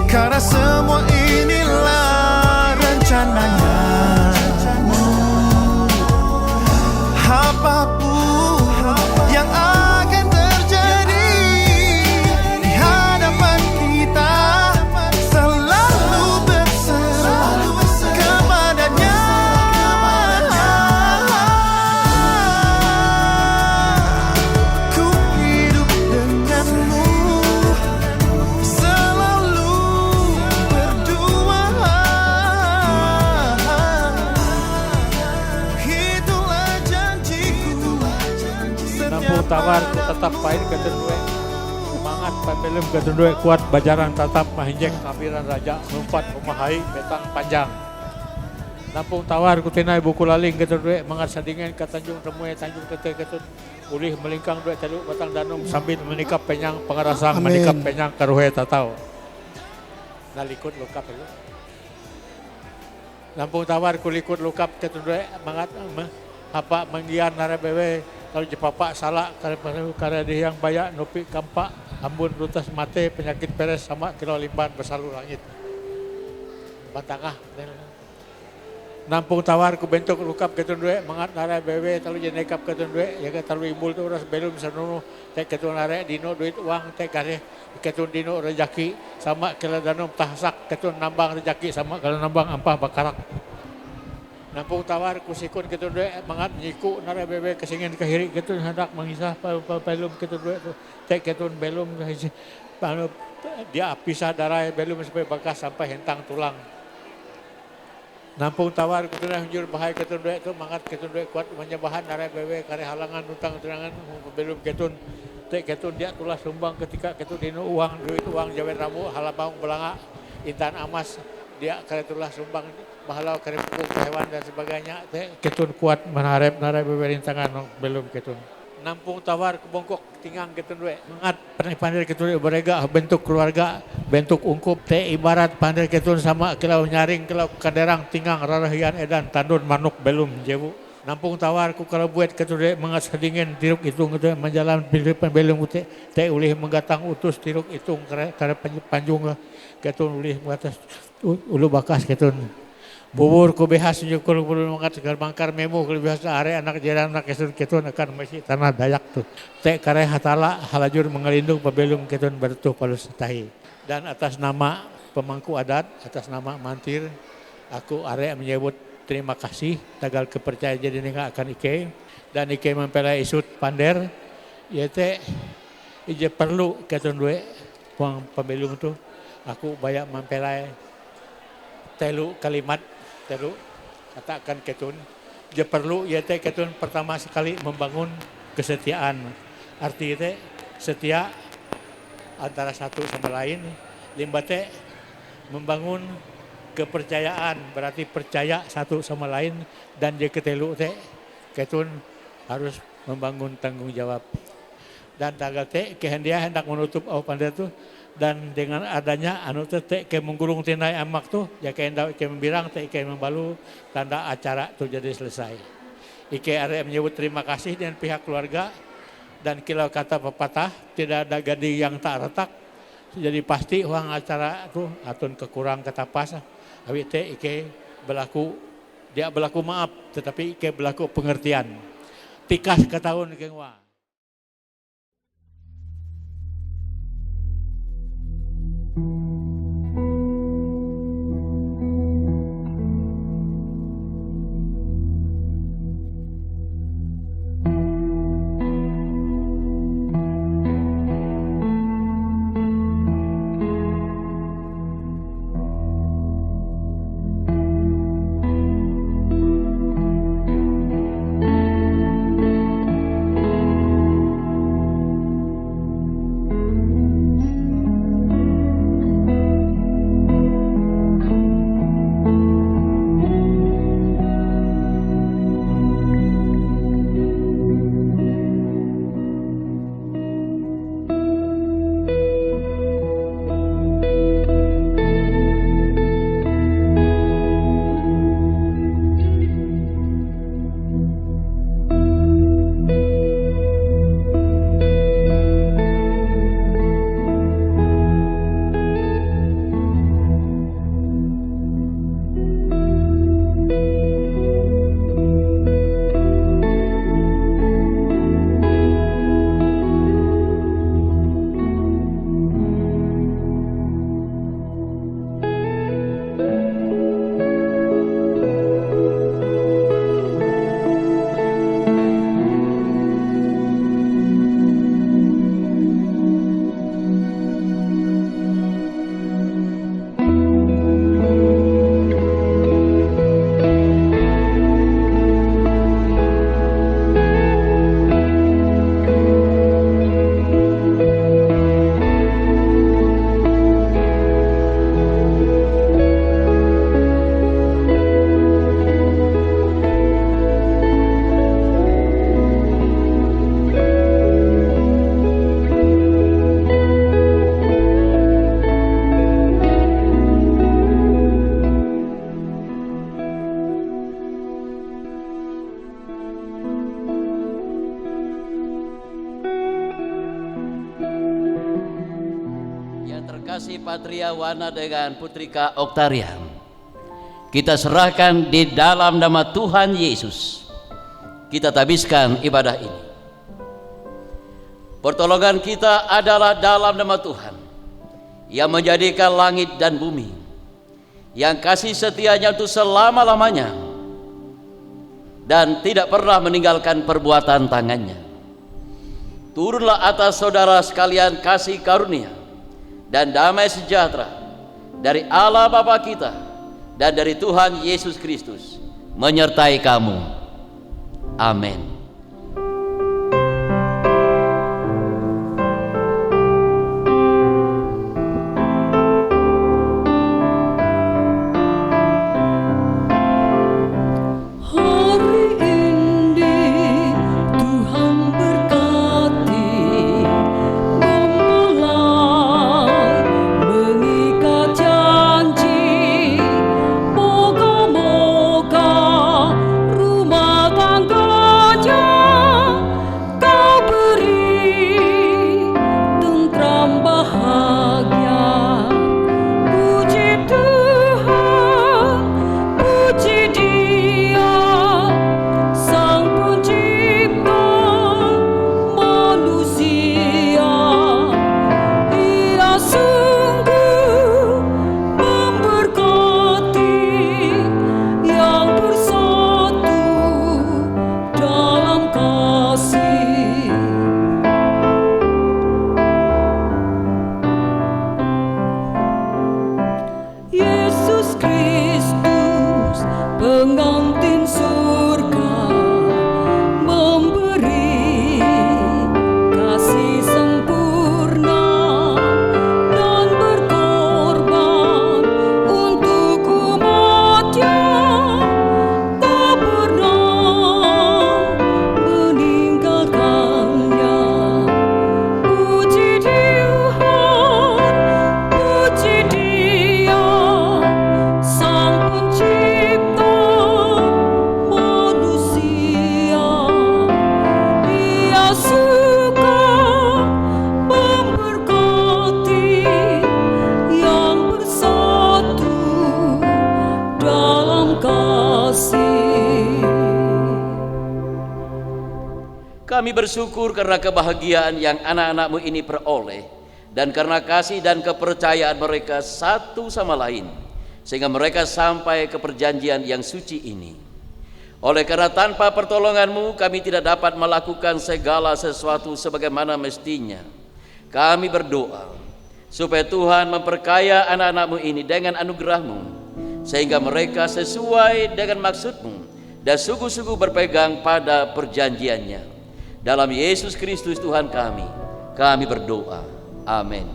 karena semua inilah rencananya. Apapun yang akan terjadi di hadapan kita, selalu berserah kepadanya. Ku hidup denganmu, selalu berdua. Itulah janjiku. Nampung tawar ku tetap pain Ketun Due. Semangat pembelum Ketun Due kuat bajaran tatap mahinjek kabiran raja numpat pemahai betang panjang. Nampung tawar ku tinai buku laling Ketun Due mangat sadingan ke Tanjung Temue Tanjung Tete Ketun ulih melingkang due teluk batang danum sambil menikap penyang pengarasang Amin. menikap penyang karuhe tatau. Nalikut lengkap dulu. Lampung tawar kulikut lukap ketundue mangat apa manggian narabewe kalau jepapa salah karena dia yang bayak nupi kampak ambun lutas mate penyakit peres sama kilo limban bersalur langit. Batangah. Nampung tawar ku bentuk lukap ketundue mangat narabewe talu jenekap ketundue ya talu imbul tu uras belum sanunu teh ketun nare dino duit uang teh kare ketun dino rejaki sama kala danom tahsak ketun nambang rejaki sama kala nambang ampah bakarak. Nampung tawar kusikun ketundue mangat nyiku narabewe kesingin kahiri ketun hendak mengisah belum ketundue tu teh ketun belum dia pisah darah belum sampai bekas sampai hentang tulang. Nampung tawar ketundue hunjur bahaya ketundue itu mangat ketundue kuat menyebahan narabewe kare halangan utang terangan belum ketun teh ketun dia tulah sumbang ketika ketun dino uang duit uang jawen ramu halapang belanga intan amas dia kare tulah sumbang mahalau kare pukul hewan dan sebagainya teh ketun kuat menarep narabewe rintangan belum ketun. Nampung tawar kebongkok tinggang ketundue mangat pandai ketundue berega bentuk keluarga bentuk ungkup teh ibarat pandai ketun sama kilau nyaring kilau kaderang tinggang rarahian edan tandun manuk belum jebu. Nampung tawar ku kalau buat ketundue mangat sedingin tiruk itung gitu menjalan pilihan belum teh ulih menggatang utus tiruk itung kare panjung ketun ulih mengatas ulu bakas ketun. Bubur ku behas nyukur bulu mangat segar bangkar memu ku behas are anak jaran anak ketun akan masih tanah Dayak tuh. Teh kare hatala halajur mengelindung pabelum ketun bertuh palus tahi. Dan atas nama pemangku adat, atas nama mantir, aku are menyebut terima kasih tagal kepercayaan jadi ningga akan Ike dan Ike mempelai isut pander. Ya teh ije perlu ketun due uang pabelum tuh. Aku banyak mempelai telu kalimat telu katakan ketun je perlu ya teh ketun pertama sekali membangun kesetiaan arti teh setia antara satu sama lain limba teh membangun kepercayaan berarti percaya satu sama lain dan je ketelu teh ketun harus membangun tanggung jawab dan tagal teh kehendak hendak menutup au pandai tuh dan dengan adanya anu teh ke menggulung tinai amak tuh ya ke endak ke membirang teh ke membalu tanda acara tuh jadi selesai. Ike are menyebut terima kasih dengan pihak keluarga dan kilau kata pepatah tidak ada gading yang tak retak jadi pasti uang acara tuh atun kekurang ketapas awi teh Ike berlaku dia berlaku maaf tetapi Ike berlaku pengertian tikas ke tahun kengwa. kasih Patria Wana dengan Putrika Oktaria, kita serahkan di dalam nama Tuhan Yesus. Kita tabiskan ibadah ini. Pertolongan kita adalah dalam nama Tuhan yang menjadikan langit dan bumi, yang kasih setianya untuk selama-lamanya dan tidak pernah meninggalkan perbuatan tangannya. Turunlah atas saudara sekalian kasih karunia dan damai sejahtera dari Allah Bapa kita dan dari Tuhan Yesus Kristus menyertai kamu. Amin. Kami bersyukur karena kebahagiaan yang anak-anakmu ini peroleh, dan karena kasih dan kepercayaan mereka satu sama lain, sehingga mereka sampai ke perjanjian yang suci ini. Oleh karena tanpa pertolonganmu kami tidak dapat melakukan segala sesuatu sebagaimana mestinya. Kami berdoa supaya Tuhan memperkaya anak-anakmu ini dengan anugerahmu, sehingga mereka sesuai dengan maksudmu dan sungguh-sungguh berpegang pada perjanjiannya. Dalam Yesus Kristus Tuhan kami berdoa. Amin.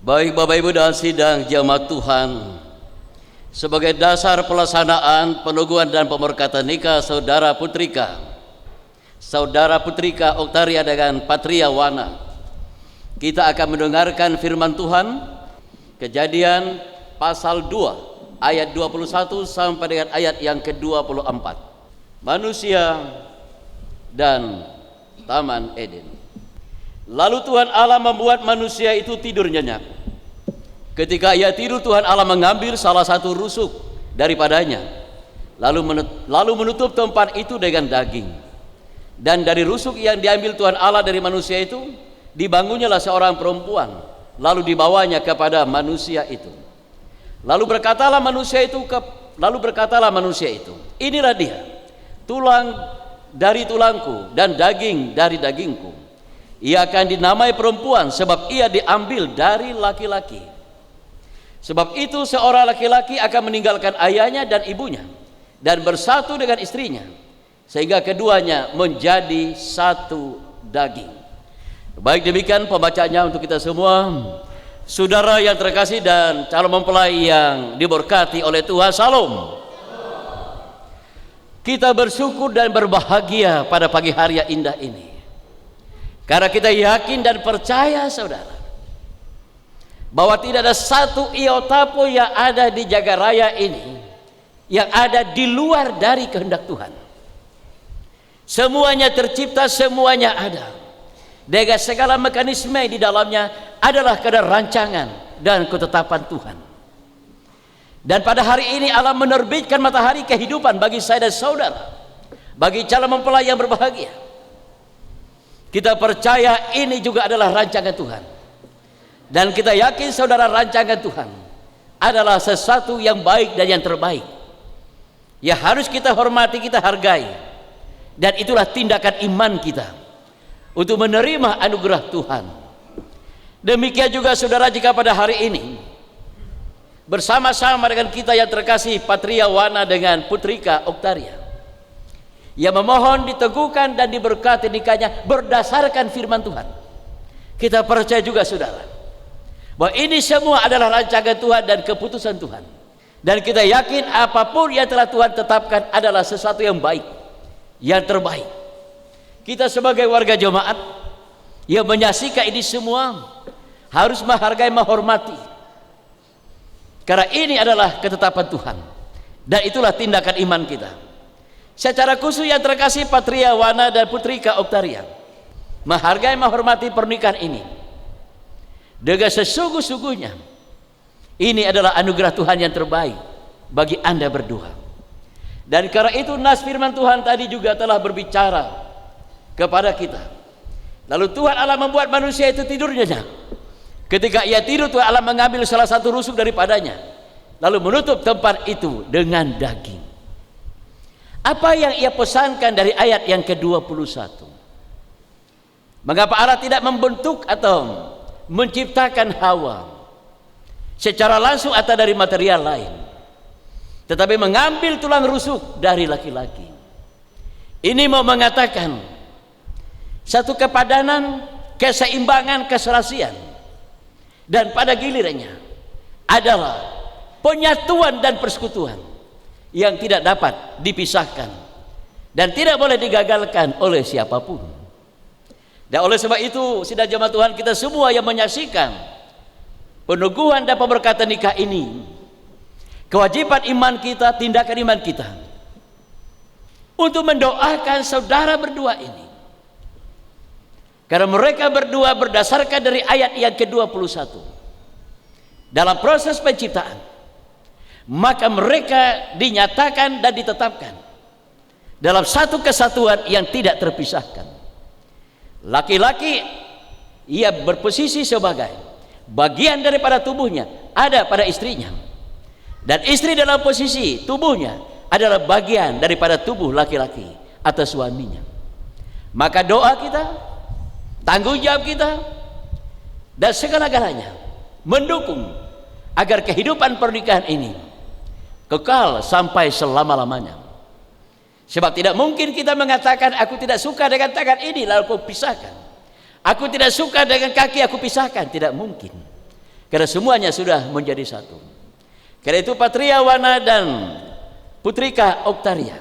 Baik Bapak Ibu dan sidang jemaat Tuhan, sebagai dasar pelaksanaan peneguhan dan pemerkatan nikah Saudara Putrika Oktaria dengan Patria Wana, kita akan mendengarkan firman Tuhan, Kejadian pasal 2 ayat 21 sampai dengan ayat yang ke-24. Manusia dan Taman Eden. Lalu Tuhan Allah membuat manusia itu tidur nyenyak. Ketika ia tidur, Tuhan Allah mengambil salah satu rusuk daripadanya, lalu menutup tempat itu dengan daging. Dan dari rusuk yang diambil Tuhan Allah dari manusia itu, dibangunnyalah seorang perempuan, lalu dibawanya kepada manusia itu. Lalu berkatalah manusia itu, inilah dia, tulang dari tulangku dan daging dari dagingku. Ia akan dinamai perempuan, sebab ia diambil dari laki-laki. Sebab itu seorang laki-laki akan meninggalkan ayahnya dan ibunya dan bersatu dengan istrinya, sehingga keduanya menjadi satu daging. Baik, demikian pembacaannya untuk kita semua. Saudara yang terkasih dan calon mempelai yang diberkati oleh Tuhan, salam. Kita bersyukur dan berbahagia pada pagi hari yang indah ini, karena kita yakin dan percaya saudara, bahwa tidak ada satu iota pun yang ada di jagat raya ini yang ada di luar dari kehendak Tuhan. Semuanya tercipta, semuanya ada dengan segala mekanisme di dalamnya adalah kadar rancangan dan ketetapan Tuhan. Dan pada hari ini Allah menerbitkan matahari kehidupan bagi saya dan saudara, bagi calon mempelai yang berbahagia. Kita percaya ini juga adalah rancangan Tuhan, dan kita yakin saudara, rancangan Tuhan adalah sesuatu yang baik dan yang terbaik, yang harus kita hormati, kita hargai. Dan itulah tindakan iman kita untuk menerima anugerah Tuhan. Demikian juga saudara, jika pada hari ini bersama-sama dengan kita yang terkasih Patria Wana dengan Putrika Oktaria, yang memohon diteguhkan dan diberkati nikahnya berdasarkan firman Tuhan, kita percaya juga saudara, bahwa ini semua adalah rancangan Tuhan dan keputusan Tuhan. Dan kita yakin apapun yang telah Tuhan tetapkan adalah sesuatu yang baik, yang terbaik. Kita sebagai warga jemaat yang menyaksikan ini semua harus menghargai, menghormati, karena ini adalah ketetapan Tuhan, dan itulah tindakan iman kita. Secara khusus yang terkasih Patria Wana dan Putrika Oktaria menghargai, menghormati pernikahan ini dengan sesungguh-sungguhnya. Ini adalah anugerah Tuhan yang terbaik bagi Anda berdua. Dan karena itu nas firman Tuhan tadi juga telah berbicara kepada kita. Lalu Tuhan Allah membuat manusia itu tidur nyenyak. Ketika ia tidur, Tuhan Allah mengambil salah satu rusuk daripadanya, lalu menutup tempat itu dengan daging. Apa yang ia pesankan dari ayat yang ke-21? Mengapa Allah tidak membentuk atau menciptakan Hawa secara langsung atau dari material lain, tetapi mengambil tulang rusuk dari laki-laki? Ini mau mengatakan satu kepadanan, keseimbangan, keserasian, dan pada gilirannya adalah penyatuan dan persekutuan yang tidak dapat dipisahkan dan tidak boleh digagalkan oleh siapapun. Dan oleh sebab itu, sidang jemaat Tuhan, kita semua yang menyaksikan peneguhan dan pemberkatan nikah ini, kewajiban iman kita, tindakan iman kita untuk mendoakan saudara berdua ini, karena mereka berdua berdasarkan dari ayat yang ke-21 dalam proses penciptaan, maka mereka dinyatakan dan ditetapkan dalam satu kesatuan yang tidak terpisahkan. Laki-laki ia berposisi sebagai bagian daripada tubuhnya ada pada istrinya, dan istri dalam posisi tubuhnya adalah bagian daripada tubuh laki-laki atau suaminya. Maka doa kita, tanggung jawab kita, dan segala-galanya mendukung agar kehidupan pernikahan ini kekal sampai selama-lamanya. Sebab tidak mungkin kita mengatakan aku tidak suka dengan tangan ini lalu aku pisahkan, aku tidak suka dengan kaki aku pisahkan. Tidak mungkin, Karena semuanya sudah menjadi satu. Karena itu Patria Wana dan Putrika Oktaria,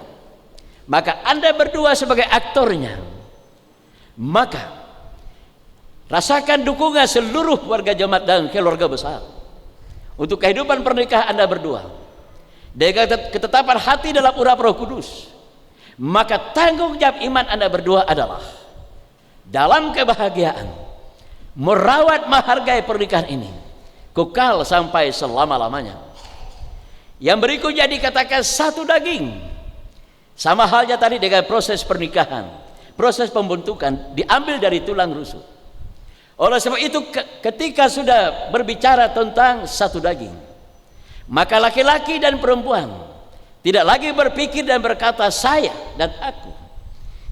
maka Anda berdua sebagai aktornya, maka rasakan dukungan seluruh warga jemaat dan keluarga besar untuk kehidupan pernikahan Anda berdua dengan ketetapan hati dalam urap Roh Kudus. Maka tanggung jawab iman Anda berdua adalah dalam kebahagiaan merawat menghargai pernikahan ini kekal sampai selama-lamanya. Yang berikutnya dikatakan satu daging, sama halnya tadi dengan proses pernikahan, proses pembentukan diambil dari tulang rusuk. Oleh sebab itu ketika sudah berbicara tentang satu daging, maka laki-laki dan perempuan tidak lagi berpikir dan berkata saya dan aku,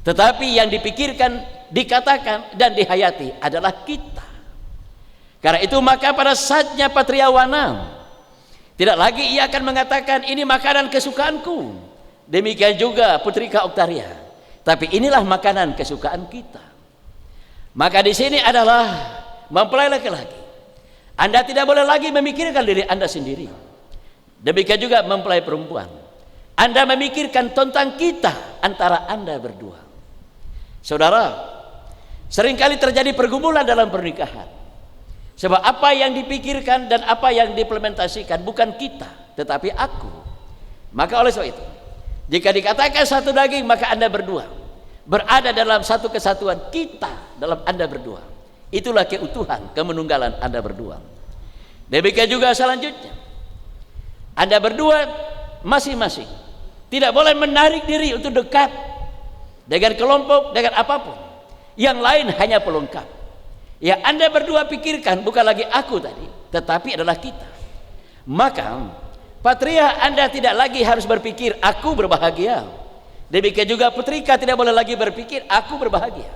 tetapi yang dipikirkan, dikatakan dan dihayati adalah kita. Karena itu maka pada saatnya Patria Wana tidak lagi ia akan mengatakan ini makanan kesukaanku, demikian juga Putrika Oktaria, tapi inilah makanan kesukaan kita. Maka di sini adalah mempelai laki-laki, Anda tidak boleh lagi memikirkan diri Anda sendiri. Demikian juga mempelai perempuan, Anda memikirkan tentang kita antara Anda berdua. Saudara, seringkali terjadi pergumulan dalam pernikahan. Sebab apa yang dipikirkan dan apa yang diimplementasikan bukan kita, tetapi aku. Maka oleh sebab itu, jika dikatakan satu daging, maka Anda berdua berada dalam satu kesatuan kita dalam Anda berdua. Itulah keutuhan, kemenunggalan Anda berdua. Demikian juga selanjutnya, Anda berdua masing-masing tidak boleh menarik diri untuk dekat dengan kelompok, dengan apapun. Yang lain hanya pelengkap. Ya Anda berdua pikirkan bukan lagi aku tadi, tetapi adalah kita. Maka Patria Anda tidak lagi harus berpikir aku berbahagia. Demikian juga Putrika tidak boleh lagi berpikir aku berbahagia.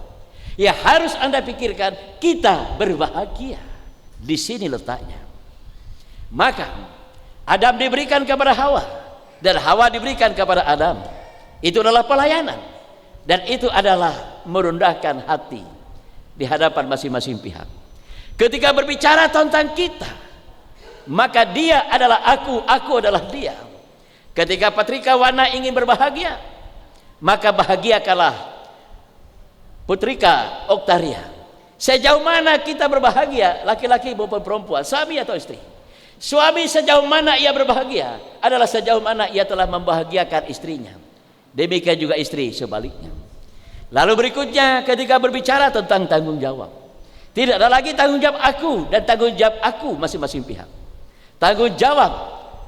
Ya harus Anda pikirkan kita berbahagia. Di sini letaknya. Maka Adam diberikan kepada Hawa dan Hawa diberikan kepada Adam. Itu adalah pelayanan dan itu adalah merendahkan hati di hadapan masing-masing pihak. Ketika berbicara tentang kita, maka dia adalah aku adalah dia. Ketika Patrika Wana ingin berbahagia, maka bahagiakanlah Putrika Oktaria. Sejauh mana kita berbahagia, laki-laki maupun perempuan, suami atau istri. Suami sejauh mana ia berbahagia adalah sejauh mana ia telah membahagiakan istrinya. Demikian juga istri sebaliknya. Lalu berikutnya ketika berbicara tentang tanggung jawab, tidak ada lagi tanggung jawab aku dan tanggung jawab aku masing-masing pihak. Tanggung jawab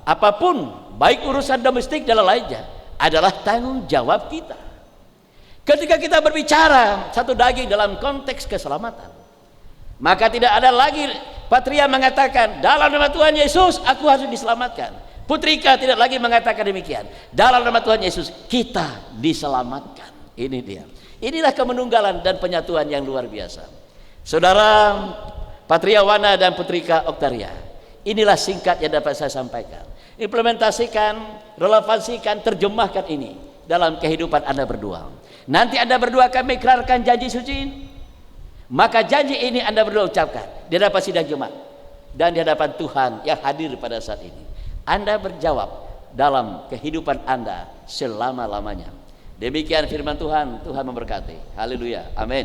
apapun, baik urusan domestik dan lainnya, adalah tanggung jawab kita. Ketika kita berbicara satu daging dalam konteks keselamatan, maka tidak ada lagi Patria mengatakan dalam nama Tuhan Yesus aku harus diselamatkan. Putrika tidak lagi mengatakan demikian. Dalam nama Tuhan Yesus kita diselamatkan. Ini dia. Inilah kemenunggalan dan penyatuan yang luar biasa. Saudara, Patria Wana dan Putrika Oktaria, inilah singkat yang dapat saya sampaikan. Implementasikan, relevansikan, terjemahkan ini dalam kehidupan Anda berdua. Nanti Anda berdua akan mengikrarkan janji suci, maka janji ini Anda berdua ucapkan di hadapan sidang jemaat dan di hadapan Tuhan yang hadir pada saat ini. Anda berjawab dalam kehidupan Anda selama-lamanya. Demikian firman Tuhan. Tuhan memberkati. Haleluya. Amin.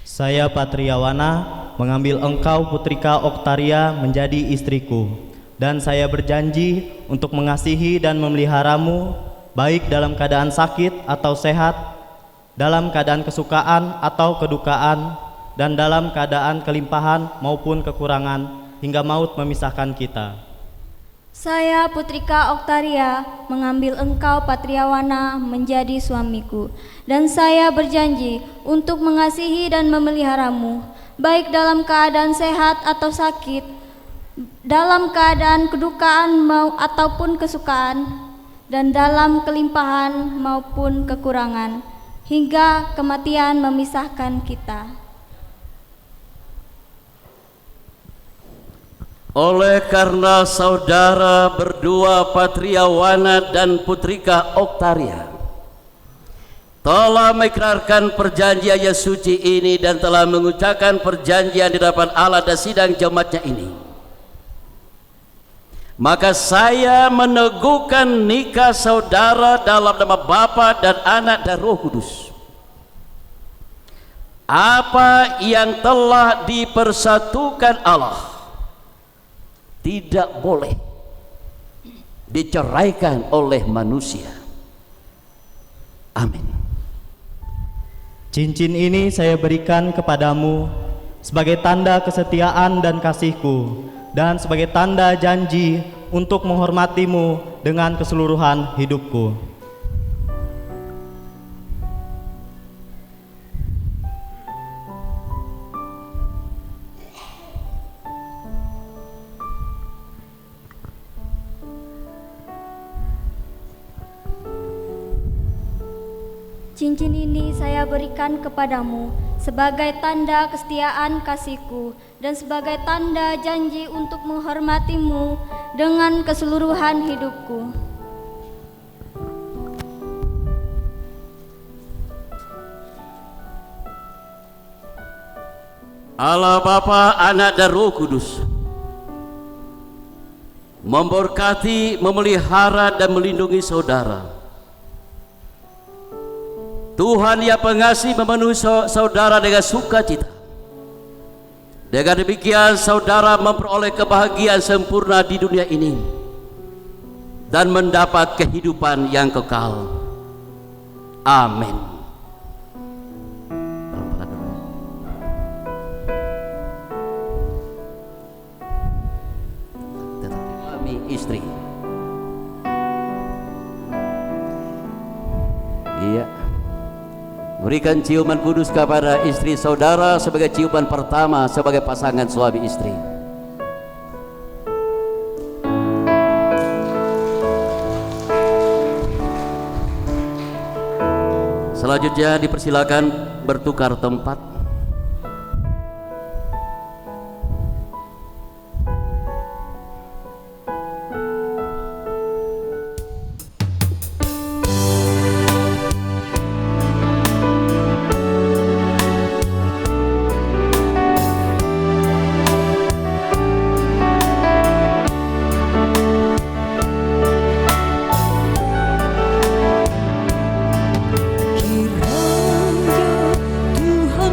Saya Patria Wana mengambil engkau Putrika Oktaria menjadi istriku, dan saya berjanji untuk mengasihi dan memeliharamu baik dalam keadaan sakit atau sehat, dalam keadaan kesukaan atau kedukaan, dan dalam keadaan kelimpahan maupun kekurangan hingga maut memisahkan kita. Saya Putrika Oktaria mengambil engkau Patria Wana menjadi suamiku, dan saya berjanji untuk mengasihi dan memeliharamu baik dalam keadaan sehat atau sakit, dalam keadaan kedukaan ataupun kesukaan, dan dalam kelimpahan maupun kekurangan hingga kematian memisahkan kita. Oleh karena saudara berdua Patria Wana dan Putrika Oktaria telah mengikrarkan perjanjian yang suci ini dan telah mengucapkan perjanjian di hadapan Allah dan sidang jemaatnya ini, Maka saya meneguhkan nikah saudara dalam nama Bapa dan Anak dan Roh Kudus. Apa yang telah dipersatukan Allah tidak boleh diceraikan oleh manusia. Amin. Cincin ini saya berikan kepadamu sebagai tanda kesetiaan dan kasihku, dan sebagai tanda janji untuk menghormatimu dengan keseluruhan hidupku. Cincin ini saya berikan kepadamu sebagai tanda kesetiaan kasihku dan sebagai tanda janji untuk menghormatimu dengan keseluruhan hidupku. Allah Bapa, Anak dan Roh Kudus memberkati, memelihara dan melindungi saudara. Tuhan yang pengasih memenuhi saudara dengan sukacita. Dengan demikian saudara memperoleh kebahagiaan sempurna di dunia ini dan mendapat kehidupan yang kekal. Amin. Suami istri. Iya. Berikan ciuman kudus kepada istri saudara sebagai ciuman pertama sebagai pasangan suami istri. Selanjutnya dipersilakan bertukar tempat. Kiranya Tuhan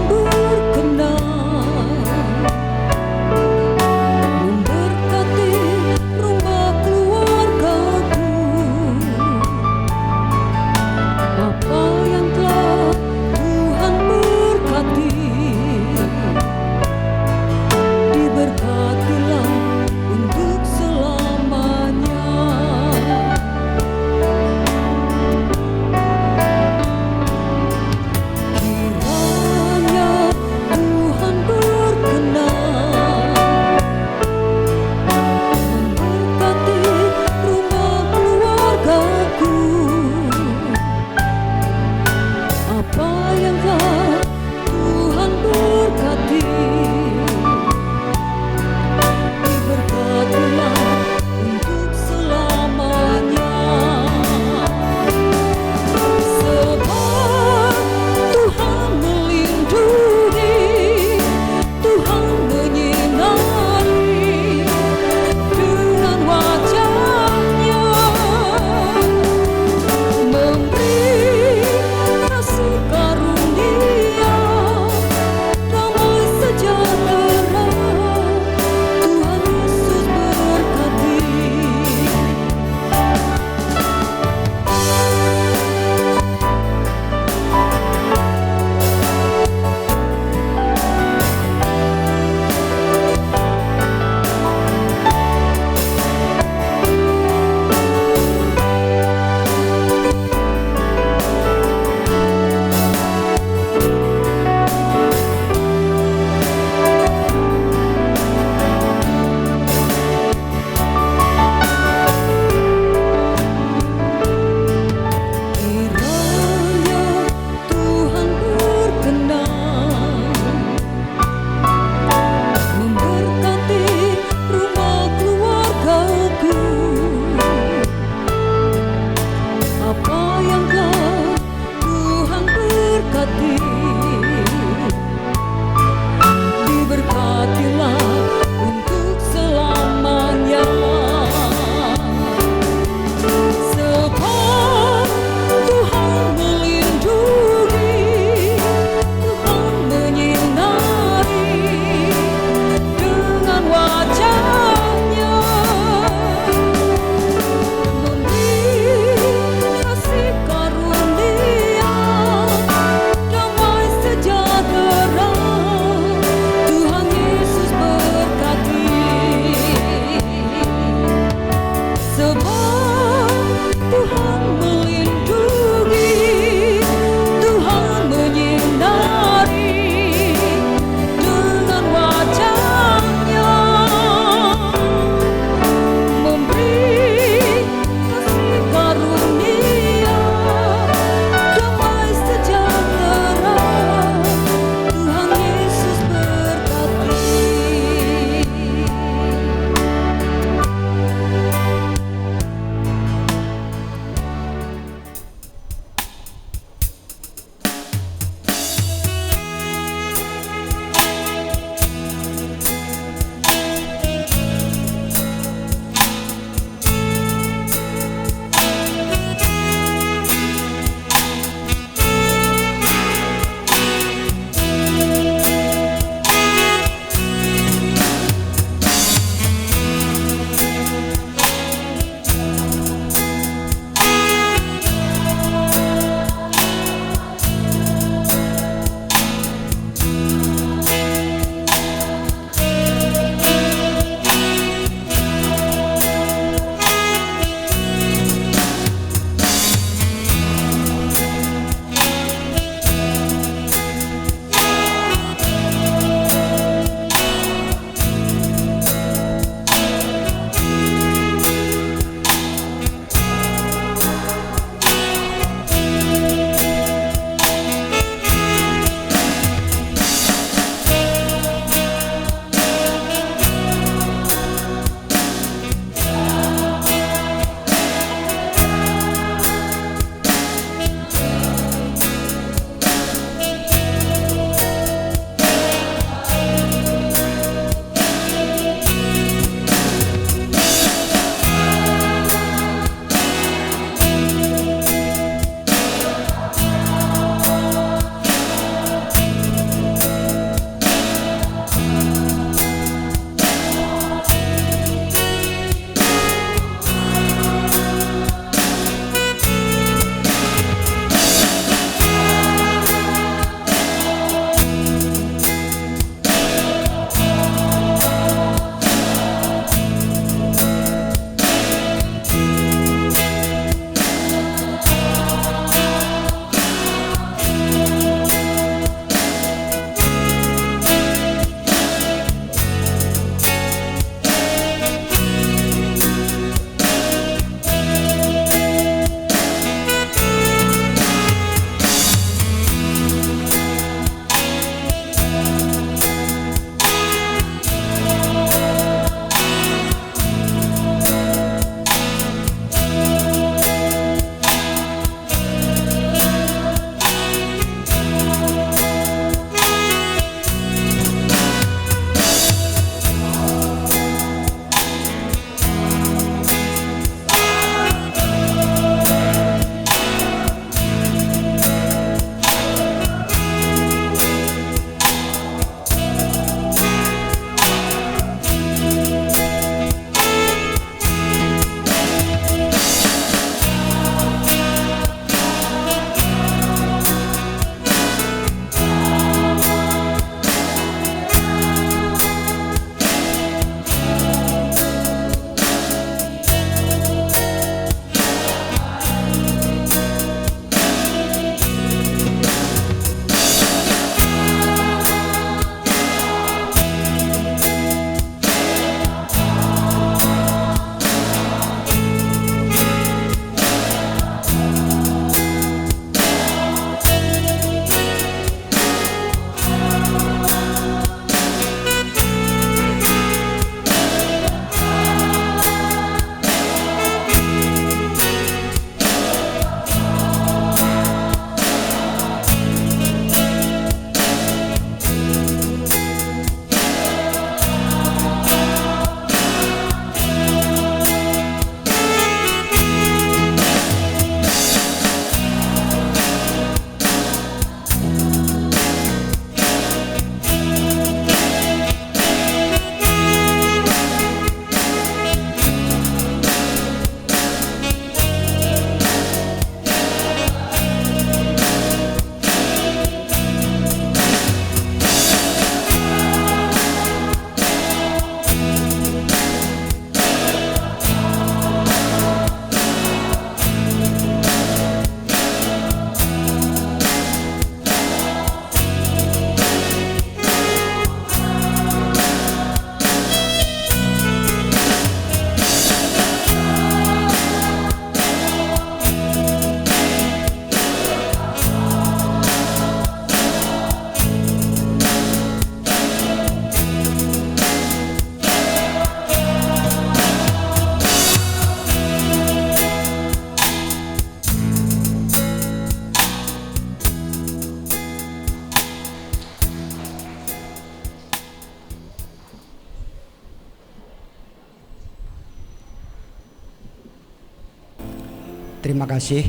terima kasih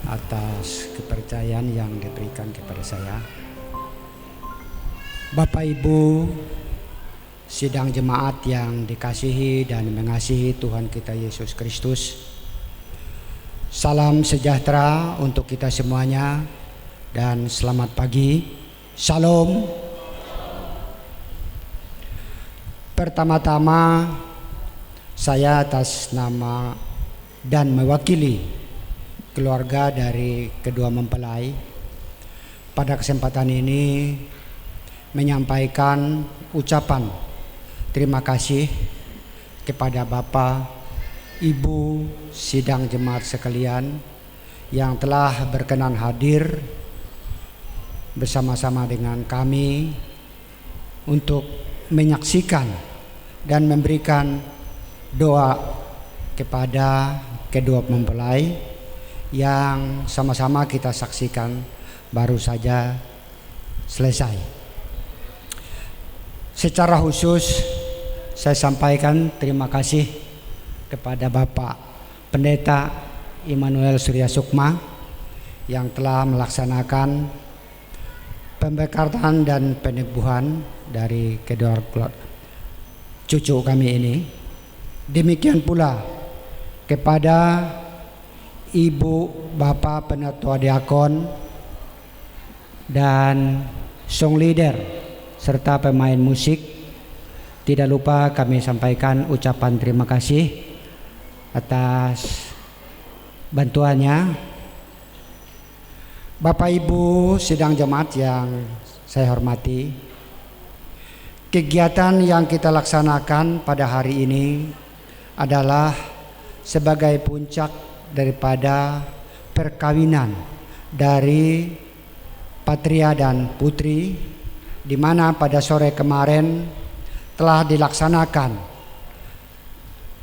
atas kepercayaan yang diberikan kepada saya. Bapak Ibu sidang jemaat yang dikasihi dan mengasihi Tuhan kita Yesus Kristus. Salam sejahtera untuk kita semuanya dan selamat pagi. Shalom. Pertama-tama saya atas nama dan mewakili keluarga dari kedua mempelai pada kesempatan ini menyampaikan ucapan terima kasih kepada Bapak, Ibu, sidang jemaat sekalian yang telah berkenan hadir bersama-sama dengan kami untuk menyaksikan dan memberikan doa kepada kedua mempelai yang sama-sama kita saksikan baru saja selesai. Secara khusus saya sampaikan terima kasih kepada Bapak Pendeta Immanuel Surya Sukma yang telah melaksanakan pemberkatan dan peneguhan dari kedua cucu kami ini. Demikian pula kepada Ibu Bapak Penatua Diakon dan song leader serta pemain musik. Tidak lupa kami sampaikan ucapan terima kasih atas bantuannya. Bapak Ibu sidang jemaat yang saya hormati, kegiatan yang kita laksanakan pada hari ini adalah sebagai puncak daripada perkawinan dari Patria dan Putri, di mana pada sore kemarin telah dilaksanakan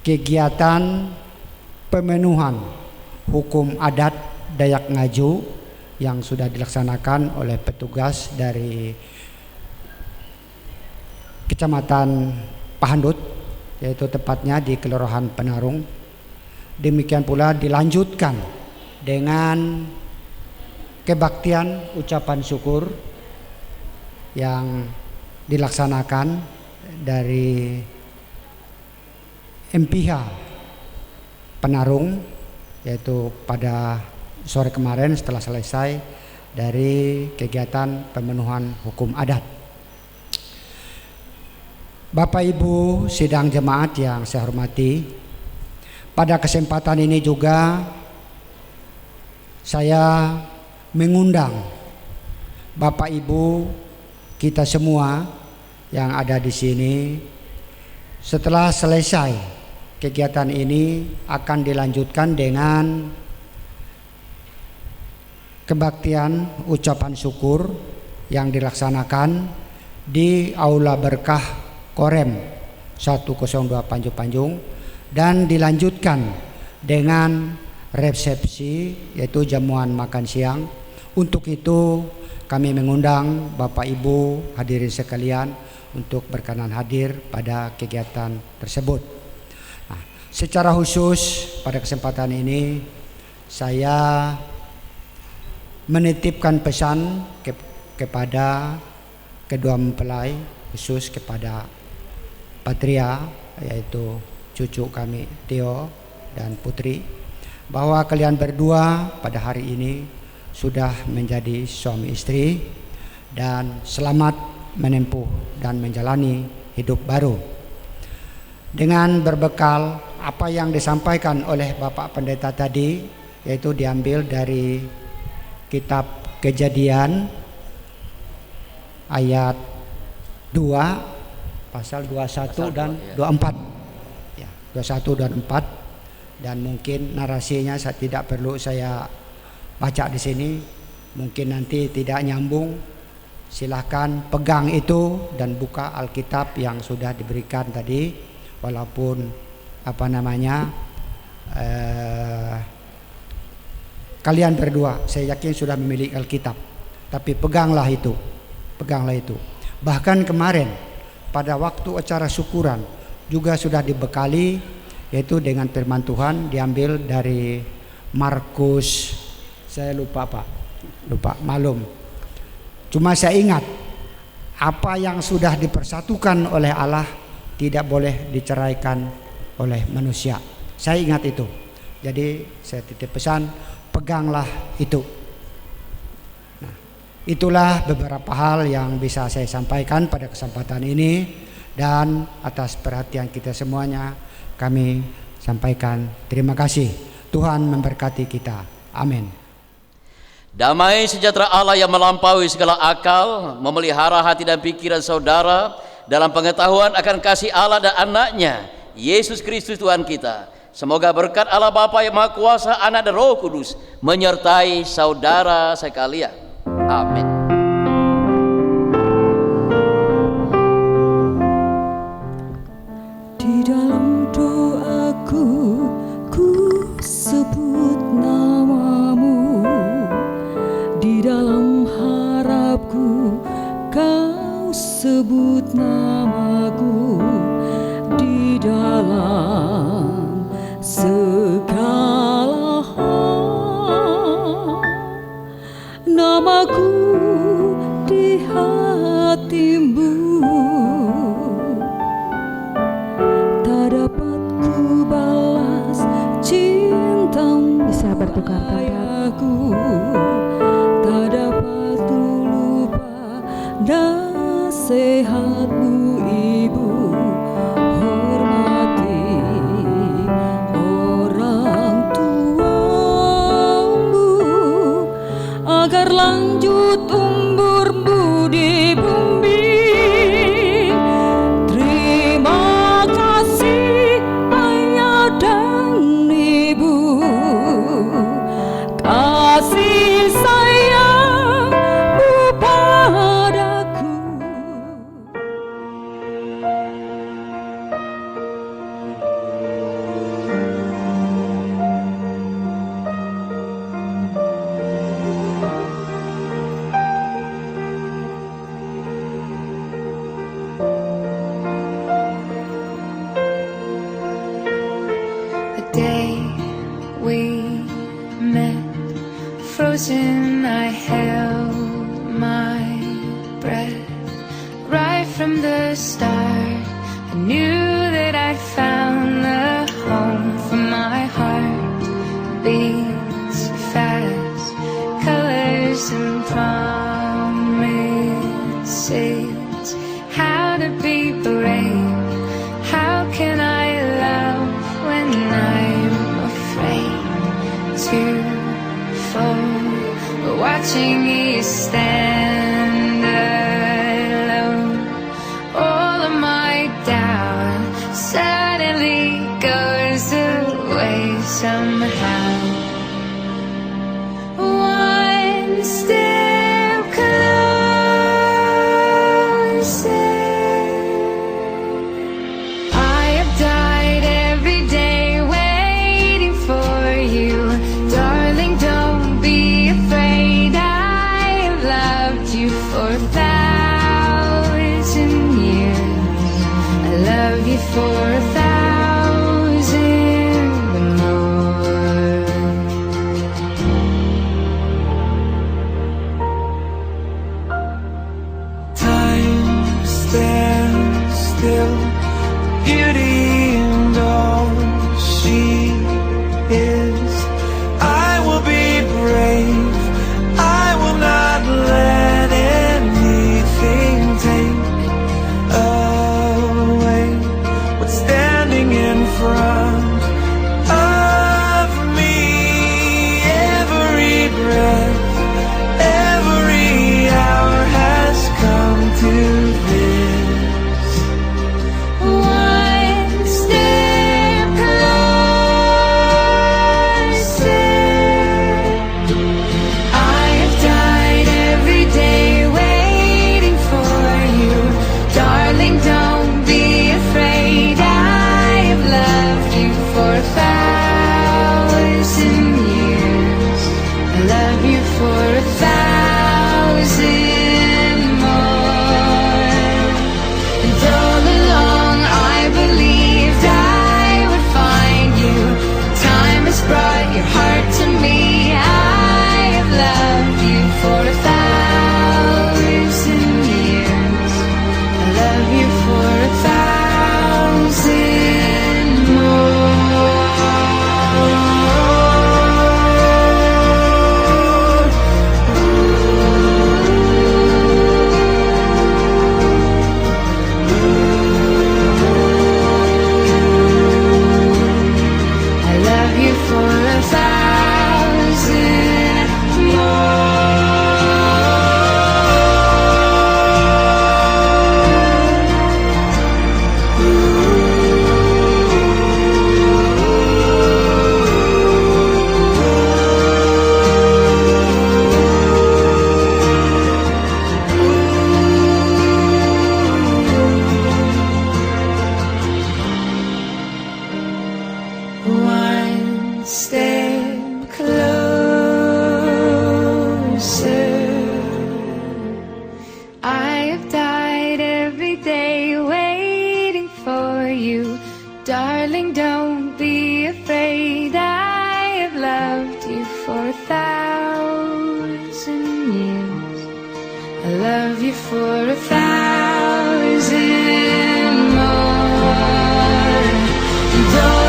kegiatan pemenuhan hukum adat Dayak Ngaju yang sudah dilaksanakan oleh petugas dari Kecamatan Pahandut, yaitu tepatnya di Kelurahan Penarung. Demikian pula dilanjutkan dengan kebaktian ucapan syukur yang dilaksanakan dari MPH Penarung, yaitu pada sore kemarin setelah selesai dari kegiatan pemenuhan hukum adat. Bapak Ibu sidang jemaat yang saya hormati, pada kesempatan ini juga saya mengundang Bapak Ibu kita semua yang ada di sini. Setelah selesai kegiatan ini akan dilanjutkan dengan kebaktian ucapan syukur yang dilaksanakan di Aula Berkah Korem 102 Panjung dan dilanjutkan dengan resepsi yaitu jamuan makan siang. Untuk itu kami mengundang Bapak Ibu hadirin sekalian untuk berkenan hadir pada kegiatan tersebut. Nah, secara khusus pada kesempatan ini saya menitipkan pesan kepada kedua mempelai, khusus kepada Patria yaitu cucu kami Theo dan Putri, bahwa kalian berdua pada hari ini sudah menjadi suami istri dan selamat menempuh dan menjalani hidup baru. Dengan berbekal apa yang disampaikan oleh Bapak Pendeta tadi, yaitu diambil dari kitab Kejadian ayat 2 pasal 21 dan 24 ya, 21 dan 4, dan mungkin narasinya saya tidak perlu saya baca di sini, mungkin nanti tidak nyambung. Silahkan pegang itu dan buka Alkitab yang sudah diberikan tadi, walaupun kalian berdua saya yakin sudah memiliki Alkitab, tapi peganglah itu. Bahkan kemarin pada waktu acara syukuran juga sudah dibekali yaitu dengan firman Tuhan diambil dari Markus, saya lupa malum. Cuma saya ingat apa yang sudah dipersatukan oleh Allah tidak boleh diceraikan oleh manusia. Saya ingat itu. Jadi saya titip pesan, peganglah itu. Nah, itulah beberapa hal yang bisa saya sampaikan pada kesempatan ini, dan atas perhatian kita semuanya kami sampaikan terima kasih. Tuhan memberkati kita. Amin. Damai sejahtera Allah yang melampaui segala akal memelihara hati dan pikiran saudara dalam pengetahuan akan kasih Allah dan anaknya Yesus Kristus Tuhan kita. Semoga berkat Allah Bapa yang Maha Kuasa, Anak dan Roh Kudus menyertai saudara sekalian. Amin. Di dalam doaku ku sebut namamu, di dalam harapku kau sebut namaku, di dalam segala hal namaku di hatimu. Tak dapat ku balas cintamu, bisa bertukar padaku. Tak dapat ku lupa nasihatmu Ibu. Hormati orang tuamu agar lanjut umurmu di bumi. Terima kasih Ayah dan Ibu, kasih sayangmu padaku. The day we met, frozen, I held my breath. Right from the start, I knew that I found the home for my heart. Beats fast, colors and promises. How to be brave, how can I love when I'm afraid to fall? But watching you stand alone, all of my doubt suddenly goes away somehow. One step closer. I have died every day waiting for you. Darling, don't be afraid. I have loved I love you for 1,000 more. Though